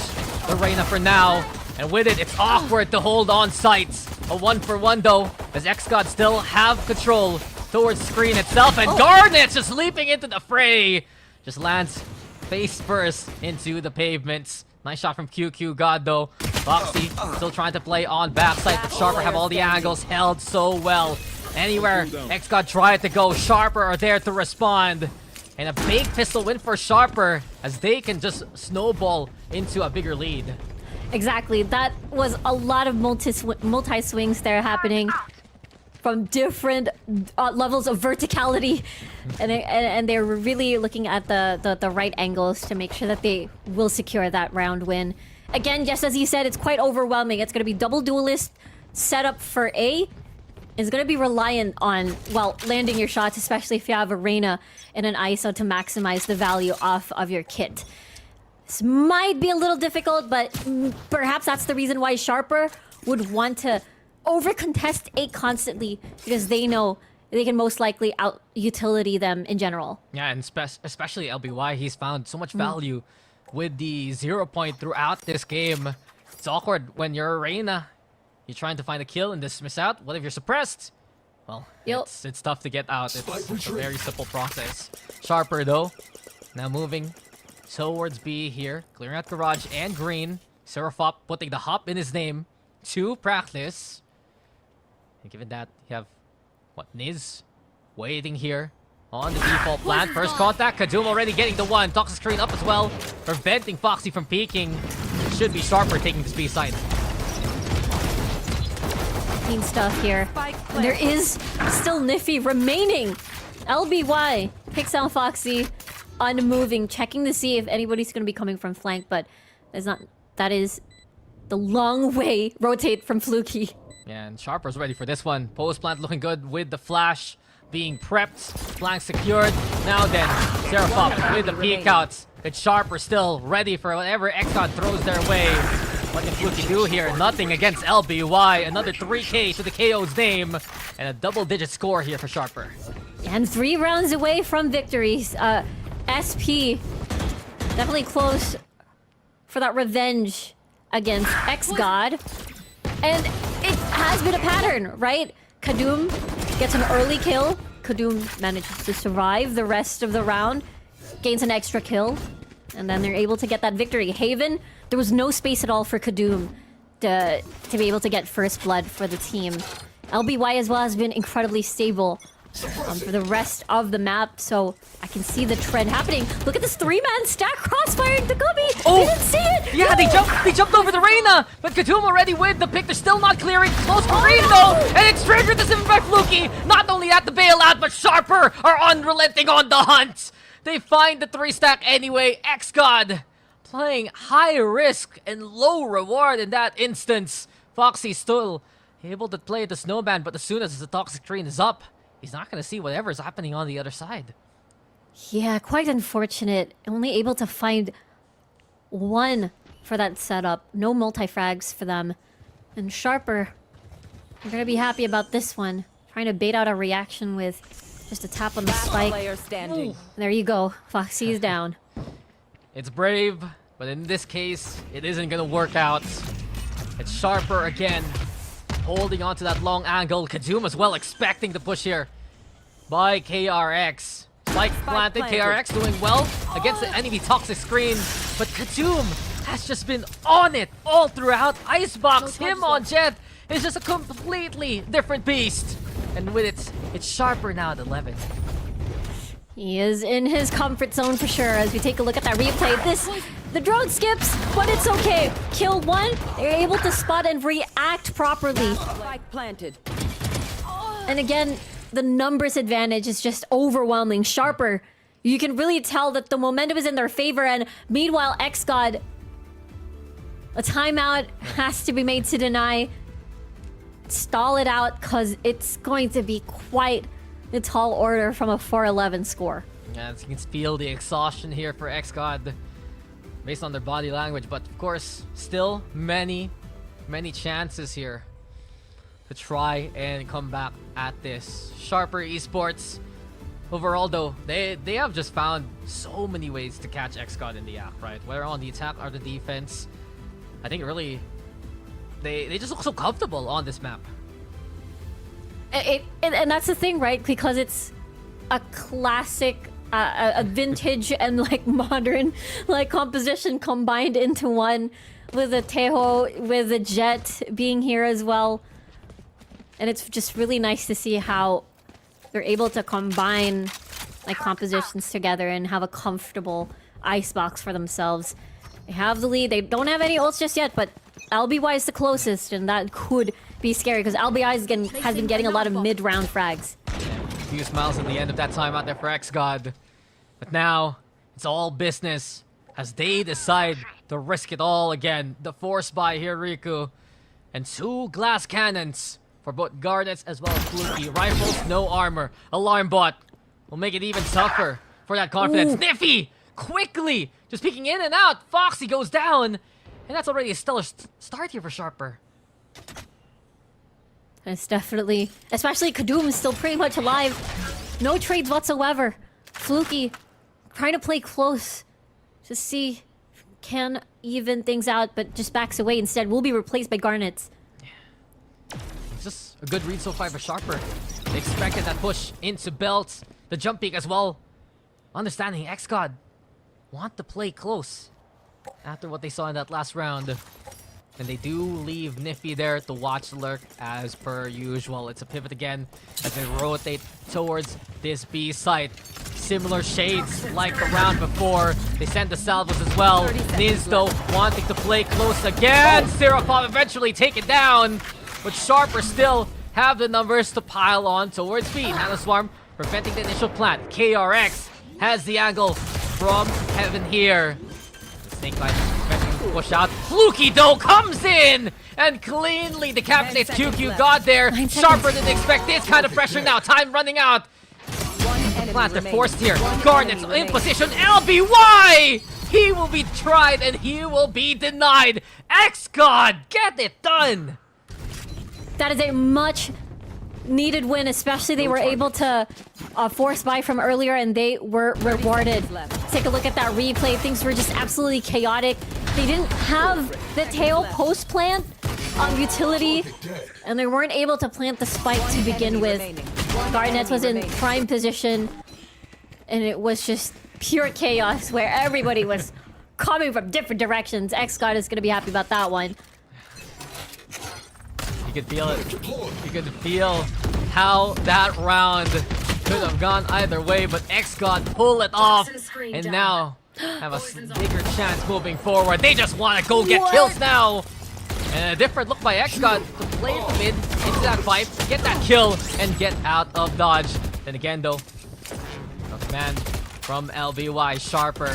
the Reyna for now. And with it, it's awkward to hold on sites. A 1-for-1 though, as XGOD still have control towards the screen itself. And Garnet just leaping into the fray. Just lands face first into the pavements. Nice shot from XGOD though. Foxy still trying to play on backside, but Sharper have all the angles held so well. Anywhere XGOD tried to go, Sharper are there to respond. And a big pistol win for Sharper as they can just snowball into a bigger lead. Exactly. That was a lot of multi-swings there happening from different levels of verticality. And they're really looking at the right angles to make sure that they will secure that round win. Again, just as you said, it's quite overwhelming. It's going to be double duelist setup for A. It's going to be reliant on, well, landing your shots, especially if you have a Reyna and an ISO to maximize the value off of your kit. This might be a little difficult, but perhaps that's the reason why Sharper would want to over-contest A constantly, because they know they can most likely out-utility them in general. Yeah, and especially LBY, he's found so much value with the 0 point throughout this game. It's awkward when you're a Reyna. You're trying to find a kill and just miss out. What if you're suppressed? Well, Yup. it's tough to get out. It's a very simple process. Sharper, though, now moving towards B here. Clearing out Garage and Green. Serafop putting the hop in his name to practice. And given that, you have What, Niz? Waiting here on the default plan. First contact, Kadum already getting the one. Toxic screen up as well, preventing Foxy from peeking. It should be Sharper taking this B side. Clean stuff here. And there is still Niffy remaining. LBY picks out Foxy, unmoving, checking to see if anybody's going to be coming from flank, but it's not. That is the long way rotate from Fluky. Yeah, and Sharper's ready for this one. Post plant looking good with the flash being prepped. Flank secured. Now then, Seraphop with the peek outs. It's Sharper still ready for whatever XGOD throws their way. What can Fluky do here? Nothing against LBY. Another 3K to the KO's name. And a double-digit score here for Sharper. And 3 rounds away from victories. SP definitely close for that revenge against XGOD. And it has been a pattern, right? Kadum gets an early kill. Kadum manages to survive the rest of the round, gains an extra kill, and then they're able to get that victory. Haven, there was no space at all for Kadum to be able to get first blood for the team. LBY as well has been incredibly stable for the rest of the map, so I can see the trend happening. Look at this 3-man stack crossfiring to Gubby. Oh! Didn't see it. Yeah, they jumped over the Reyna, but Kadum already with the pick. They're still not clearing. Close for Rain though, and it's triggered this by Fluky. Not only that, the bailout, but Sharper are unrelenting on the hunt. They find the 3-stack anyway. XGOD playing high risk and low reward in that instance. Foxy still able to play the snowman, but as soon as the toxic screen is up, he's not going to see whatever's happening on the other side. Yeah, quite unfortunate. Only able to find one for that setup. No multi-frags for them. And Sharper, you're going to be happy about this one. Trying to bait out a reaction with just a tap on the spike. Player standing. There you go. Foxy is down. It's brave, but in this case, it isn't going to work out. It's Sharper again, holding on to that long angle. Kadum as well expecting the push here by KRX. Spike planted. KRX doing well against the enemy toxic screen, but Kadum has just been on it all throughout. Icebox, him on Jet is just a completely different beast. And with it, it's Sharper now at 11. He is in his comfort zone for sure. As we take a look at that replay, the drone skips, but it's okay. Kill one, they're able to spot and react properly. Spike planted. And again, the numbers advantage is just overwhelming. Sharper, you can really tell that the momentum is in their favor, and meanwhile, XGOD, a timeout has to be made to deny. Stall it out, because it's going to be quite a tall order from a 4-11 score. Yeah, you can feel the exhaustion here for XGOD based on their body language, but of course, still many chances here to try and come back at this. Sharper Esports, overall though, they have just found so many ways to catch XGOD in the act, right? Whether on the attack or the defense. I think really, they just look so comfortable on this map. And that's the thing, right? Because it's a classic, a vintage and like modern like composition combined into one, with a Teho, with a Jet being here as well. And it's just really nice to see how they're able to combine like compositions together and have a comfortable icebox for themselves. They have the lead. They don't have any ults just yet, but LBY is the closest, and that could be scary because LBY has been getting a lot of mid-round frags. A few smiles at the end of that time out there for XGOD. But now, it's all business as they decide to risk it all again. The force buy here, Riku. And 2 glass cannons for both Garnets as well as Fluky. Rifles, no armor. Alarm bot will make it even tougher for that confidence. Ooh. Niffy, quickly, just peeking in and out. Foxy goes down. And that's already a stellar start here for Sharper. It's definitely, especially Kadum is still pretty much alive. No trades whatsoever. Fluky trying to play close to see if he can even things out, but just backs away instead. Will be replaced by Garnets. It's just a good read so far for Sharper. They expected that push into Belt. The jump peek as well. Understanding XGOD want to play close after what they saw in that last round. And they do leave Niffy there to watch the lurk as per usual. It's a pivot again as they rotate towards this B site. Similar shades like the round before. They send the salvos as well. Niz though wanting to play close again. Sirapov eventually taken down. But Sharper still have the numbers to pile on towards B. Nanoswarm preventing the initial plant. KRX has the angle from heaven here. The Snakebite preventing the push out. Fluky though comes in and cleanly decapitates XGOD there. Sharper didn't expect this kind of pressure now. Time running out. Plant, they're forced here. Garnet's in position. LBY! He will be tried and he will be denied. XGOD, get it done! That is a much needed win, especially they were able to force buy from earlier and they were rewarded. Take a look at that replay. Things were just absolutely chaotic. They didn't have the tail post plant on utility and they weren't able to plant the spike to begin with. Garnet was in prime position and it was just pure chaos where everybody was coming from different directions. XGOD is going to be happy about that one. You could feel it. You could feel how that round could have gone either way, but XGOD pull it off and now have a bigger chance moving forward. They just want to go get kills now. And a different look by XGOD to play the mid into that fight, get that kill, and get out of dodge. Then again though, a command from LBY. Sharper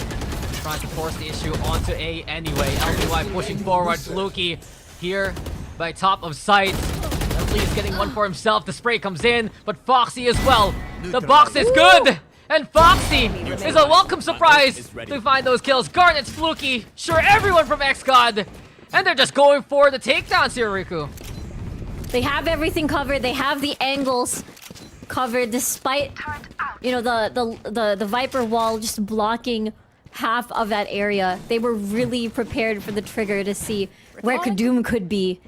trying to force the issue onto A anyway. LBY pushing forward. Fluky here by top of sight. Leslie is getting one for himself. The spray comes in, but Foxy as well. The box is good! And Foxy is a welcome surprise to find those kills. Garnet's Fluky. Sure, everyone from XGOD. And they're just going for the takedowns here, Riku. They have everything covered. They have the angles covered despite, you know, the Viper wall just blocking half of that area. They were really prepared for the trigger to see where Kadum could be.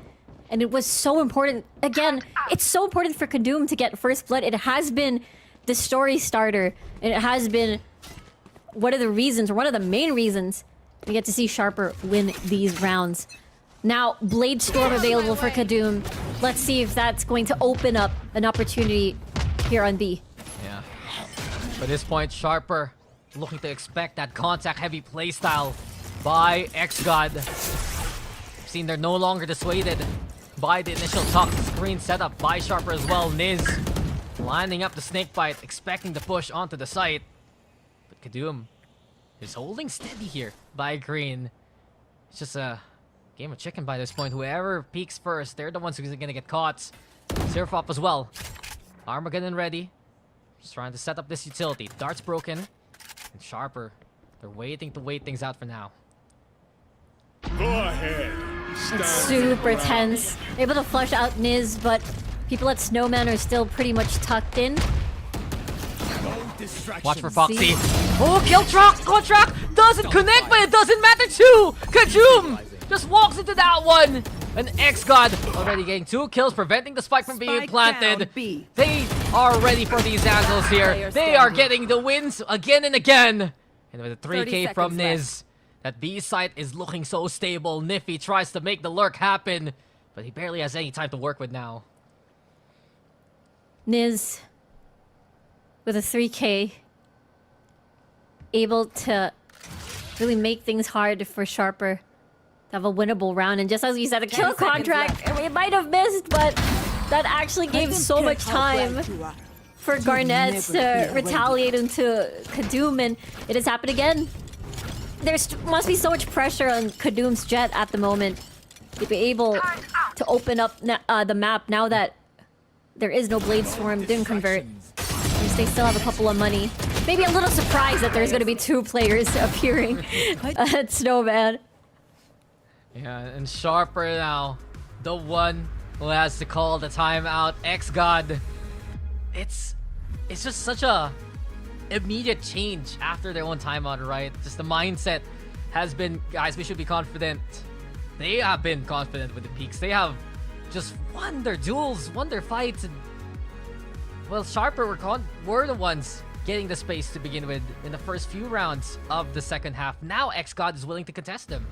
And it was so important. Again, it's so important for Kadum to get first blood. It has been the story starter. And it has been one of the reasons, or one of the main reasons, we get to see Sharper win these rounds. Now, Blade Storm available for Kadum. Let's see if that's going to open up an opportunity here on B. Yeah. At this point, Sharper looking to expect that contact-heavy playstyle by XGOD. We've seen they're no longer dissuaded by the initial top screen setup by Sharper as well. Niz lining up the snakebite, expecting to push onto the site. But Kadum is holding steady here by Green. It's just a game of chicken by this point. Whoever peeks first, they're the ones who's gonna get caught. Sirfop as well. Armageddon ready. Just trying to set up this utility. Dart's broken. And Sharper, they're waiting to wait things out for now. Go ahead. It's super tense. Able to flush out Niz, but people at Snowman are still pretty much tucked in. Watch for Foxy. Oh, kill track! Contract doesn't connect, but it doesn't matter too! Kajum just walks into that one! And XGOD already getting 2 kills, preventing the spike from being planted. They are ready for these angles here. They are getting the wins again and again. And with a 3K from Niz, that B site is looking so stable. Niffy tries to make the lurk happen, but he barely has any time to work with now. Niz with a 3K, able to really make things hard for Sharper to have a winnable round. And just as you said, a kill contract, it might have missed, but that actually gave so much time for Garnet to retaliate into Kadum, and it has happened again. There must be so much pressure on Kadum's Jet at the moment to be able to open up the map now that there is no Blade Storm, didn't convert. They still have a couple of money. Maybe a little surprised that there's going to be 2 players appearing at Snowman. Yeah, and Sharper now, the one who has to call the timeout. XGOD. It's just such a immediate change after their own timeout, right? Just the mindset has been, guys, we should be confident. They have been confident with the peaks. They have just won their duels, won their fights, and well, Sharper were the ones getting the space to begin with in the first few rounds of the second half. Now XGOD is willing to contest them.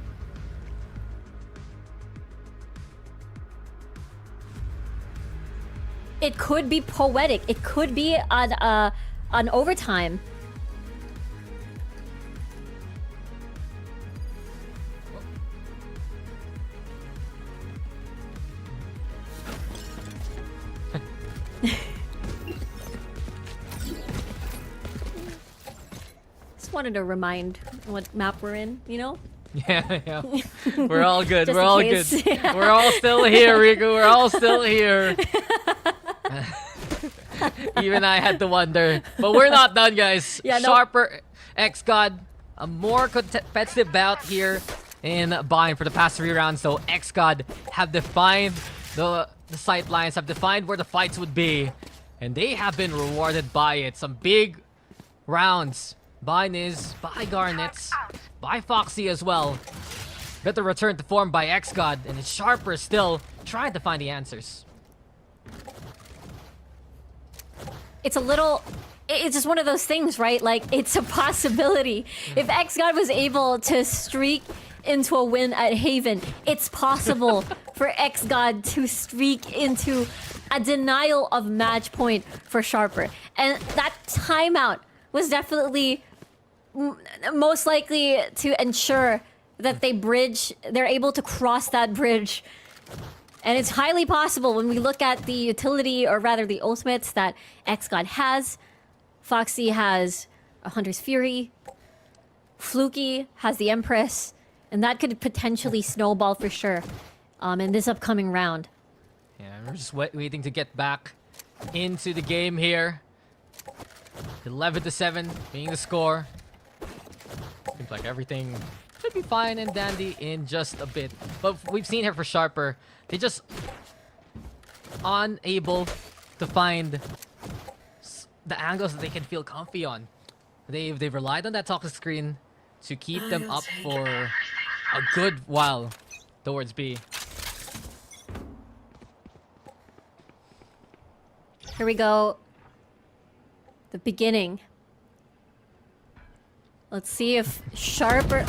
it could be poetic. It could be an overtime. Just wanted to remind what map we're in, you know? Yeah. We're all good. Just We're in all case. good. Yeah. We're all still here, Riku. We're all still here. Even I had to wonder. But we're not done, guys. Yeah, no. Sharper, XGOD, a more competitive bout here in Bind for the past 3 rounds. So XGOD have defined the sight lines, have defined where the fights would be. And they have been rewarded by it. Some big rounds by Niz, by Garnets, by Foxy as well. Better return to form by XGOD, and it's Sharper still trying to find the answers. It's a little... It's just one of those things, right? Like, it's a possibility. If XGOD was able to streak into a win at Haven, it's possible for XGOD to streak into a denial of match point for Sharper. And that timeout was definitely most likely to ensure that they're able to cross that bridge. And it's highly possible when we look at the utility, or rather the ultimates that XGOD has. Foxy has a Hunter's Fury. Fluky has the Empress. And that could potentially snowball for sure in this upcoming round. Yeah, we're just waiting to get back into the game here. 11-7 being the score. Seems like everything should be fine and dandy in just a bit. But we've seen here for Sharper, they just unable to find the angles that they can feel comfy on. They've relied on that toxic screen to keep them up for a good while towards B. Here we go. The beginning. Let's see if Sharper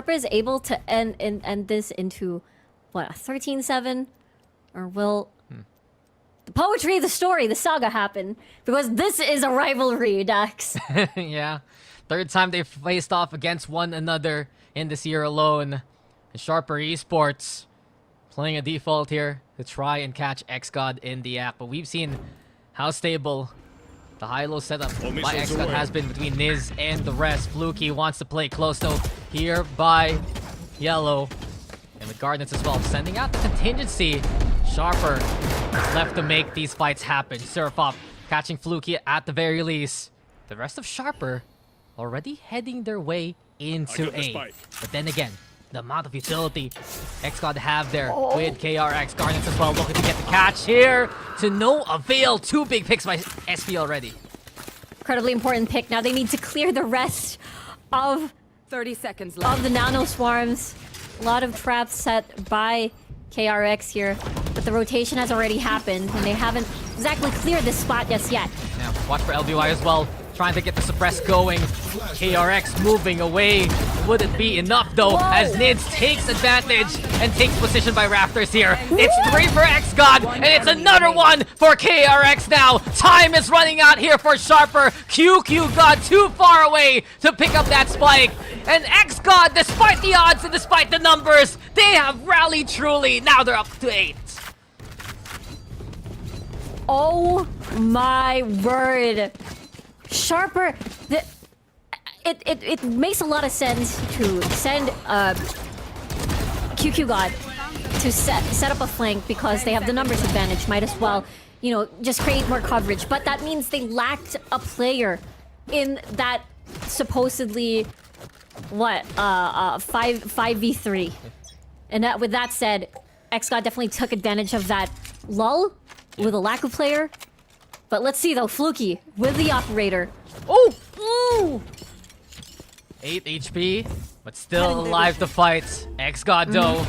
is able to end this into what, a 13-7, or will the poetry, the story, the saga happen? Because this is a rivalry, Dax. Yeah. 3rd time they've faced off against one another in this year alone. And Sharper Esports playing a default here to try and catch XGOD in the act. But we've seen how stable the high-low setup by XGOD has been between Niz and the rest. Fluky wants to play close though here by Yellow. And with Garnets as well, sending out the contingency. Sharper is left to make these fights happen. Surf up, catching Fluky at the very least. The rest of Sharper already heading their way into A. But then again, the amount of utility XGOD have there with KRX. Garnets as well looking to get the catch here to no avail. 2 big picks by SP already. Incredibly important pick. Now they need to clear the rest of 30 seconds left. the nano swarms. A lot of traps set by KRX here, but the rotation has already happened, and they haven't exactly cleared this spot just yet. Now, watch for LBY as well, trying to get the suppress going. KRX moving away. Would it be enough though, as Nids takes advantage and takes position by Raptors here. It's 3 for XGOD, and it's another one for KRX now. Time is running out here for Sharper. QQ got too far away to pick up that spike. And XGOD, despite the odds and despite the numbers, they have rallied truly. Now they're up to 8. Oh my word. Sharper, it makes a lot of sense to send QQ God to set up a flank because they have the numbers advantage. Might as well, you know, just create more coverage. But that means they lacked a player in that supposedly what 5v3. And with that said, XGOD definitely took advantage of that lull with a lack of player. But let's see though, Fluky with the operator. Oh! Ooh! 8 HP, but still alive to fight. XGOD though.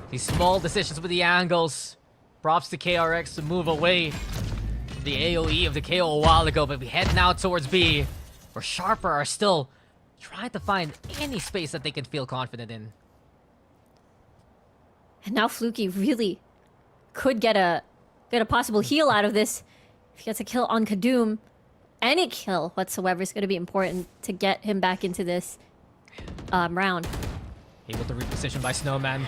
These small decisions with the angles. Props to KRX to move away from the AoE of the KO a while ago, but we head now towards B, where Sharper are still trying to find any space that they can feel confident in. And now Fluky really could get a get a possible heal out of this. If he gets a kill on Kadum, any kill whatsoever is going to be important to get him back into this round. Able to reposition by Snowman.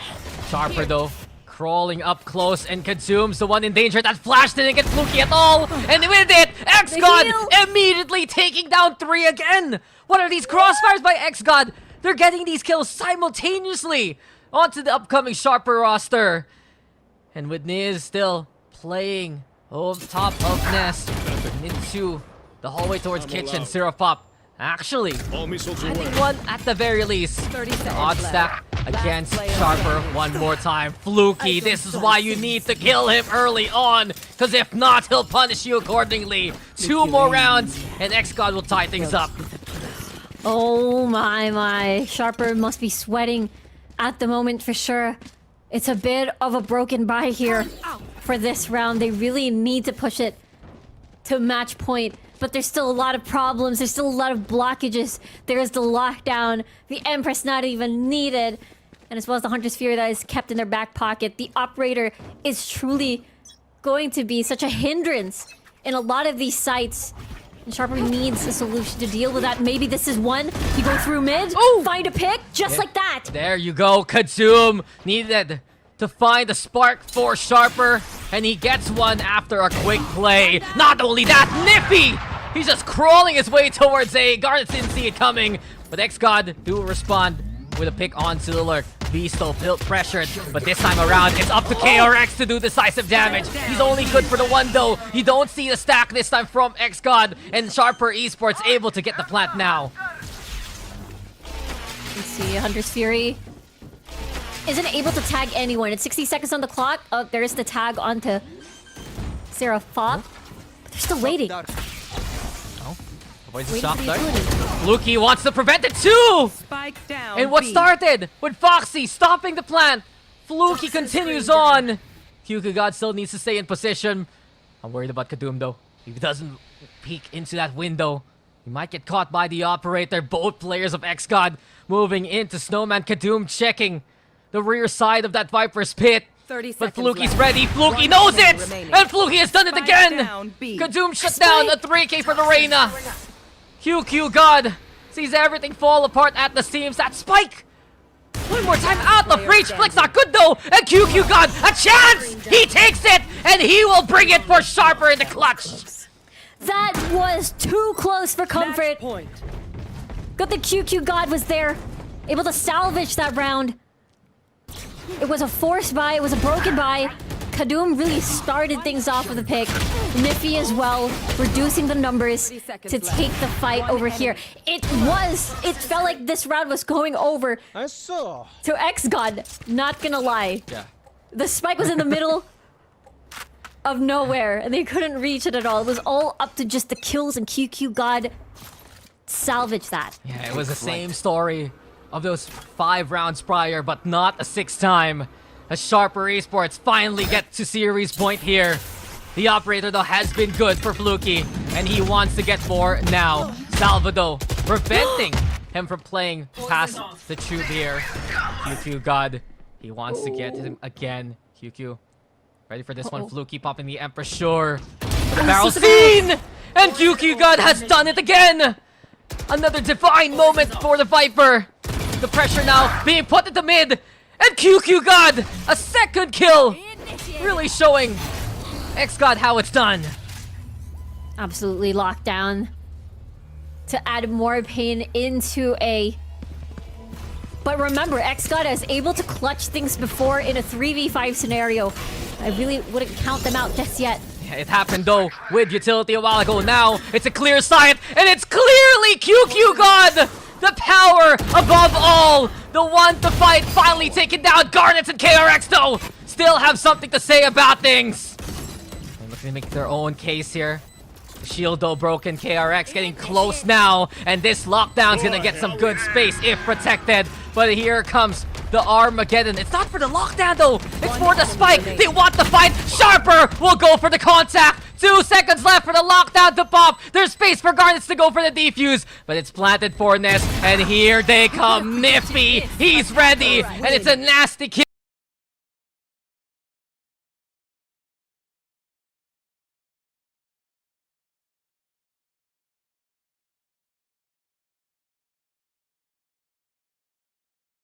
Sharper though, crawling up close, and Kadum's the one in danger. That flash didn't get Fluky at all, and with it, XGOD immediately taking down 3 again. What are these crossfires by XGOD? They're getting these kills simultaneously onto the upcoming Sharper roster. And with Niz still playing over top of Nest into the hallway towards kitchen, Syrupop actually All missiles I away. think one at the very least. 30 seconds Odd left. stack against Last player Sharper standing. one more time. Fluky, this is why you need to kill him early on, because if not, he'll punish you accordingly. 2 more rounds, and XGOD will tie things up. Oh my. Sharper must be sweating at the moment for sure. It's a bit of a broken bye here for this round. They really need to push it to match point. But there's still a lot of problems. There's still a lot of blockages. There is the lockdown. The Empress not even needed. And as well as the Hunter's Fury that is kept in their back pocket. The Operator is truly going to be such a hindrance in a lot of these sites. And Sharper needs a solution to deal with that. Maybe this is one. You go through mid, Ooh. find a pick, just like that. There you go, Kadum needed to find a spark for Sharper, and he gets one after a quick play. Not only that, Niffy! He's just crawling his way towards A. Garnet didn't see it coming, but XGOD do respond with a pick onto the lurk. V still pressured, but this time around, it's up to KRX to do decisive damage. He's only good for the one though. You don't see the stack this time from XGOD, and Sharper Esports able to get the plant now. Let's see, Hunter's Fury isn't able to tag anyone. It's 60 seconds on the clock. Oh, there is the tag onto Sarah Fop. But they're still waiting. Avoids the Waiting shot for the there. utility. Luki wants to prevent it too! Spike down. And what B. started with Foxy stopping the plant. Fluky continues on. God still needs to stay in position. I'm worried about Kadum though. If he doesn't peek into that window, he might get caught by the Operator. Both players of XGOD moving into Snowman. Kadum checking the rear side of that Viper's pit. 30 But seconds Fluky's left. ready. Fluky One knows minute it! remaining. And Fluky has done it Spike again! down, B. Kadum shut down a 3K for the Reyna. God sees everything fall apart at the seams. That spike! One more time out the breach. Flick's not good though. And God, a chance! He takes it, and he will bring it for Sharper in the clutch. That was too close for comfort. Match point. Good that God was there, able to salvage that round. It was a forced buy, it was a broken buy. Kadum really started things off with a pick. Niffy as well, reducing the numbers 30 seconds to left. take the fight One over enemy. here. It felt like this round was going over I saw. to XGOD, not gonna lie. Yeah. The spike was in the middle of nowhere, and they couldn't reach it at all. It was all up to just the kills, and God salvaged that. Yeah, it was the same story of those 5 rounds prior, but not a 6th time. As Sharper Esports finally get to series point here. The Operator though has been good for Fluky, and he wants to get more now. Salvador preventing him from playing past the tube here. God, he wants to get him again. Ready for this one? Fluky popping the Empress Sure. The barrel scene! And God has done it again! Another divine moment for the Viper. The pressure now being put into mid. And God, a second kill. Really showing XGOD how it's done. Absolutely locked down to add more pain into A. But remember, XGOD is able to clutch things before in a 3v5 scenario. I really wouldn't count them out just yet. Yeah, it happened though with utility a while ago. Now it's a clear sight, and it's clearly God, the power above all, the one to fight, finally taken down. Garnets and KRX though still have something to say about things. They're looking to make their own case here. The shield though broken. KRX getting close now, and this lockdown's gonna get some good space if protected. But here comes the Armageddon. It's not for the lockdown though. It's for the spike. They want the fight. Sharper will go for the contact. 2 seconds left for the lockdown to pop. There's space for Garnets to go for the defuse, but it's planted for Nest. And here they come. Niffy. He's ready, and it's a nasty kill.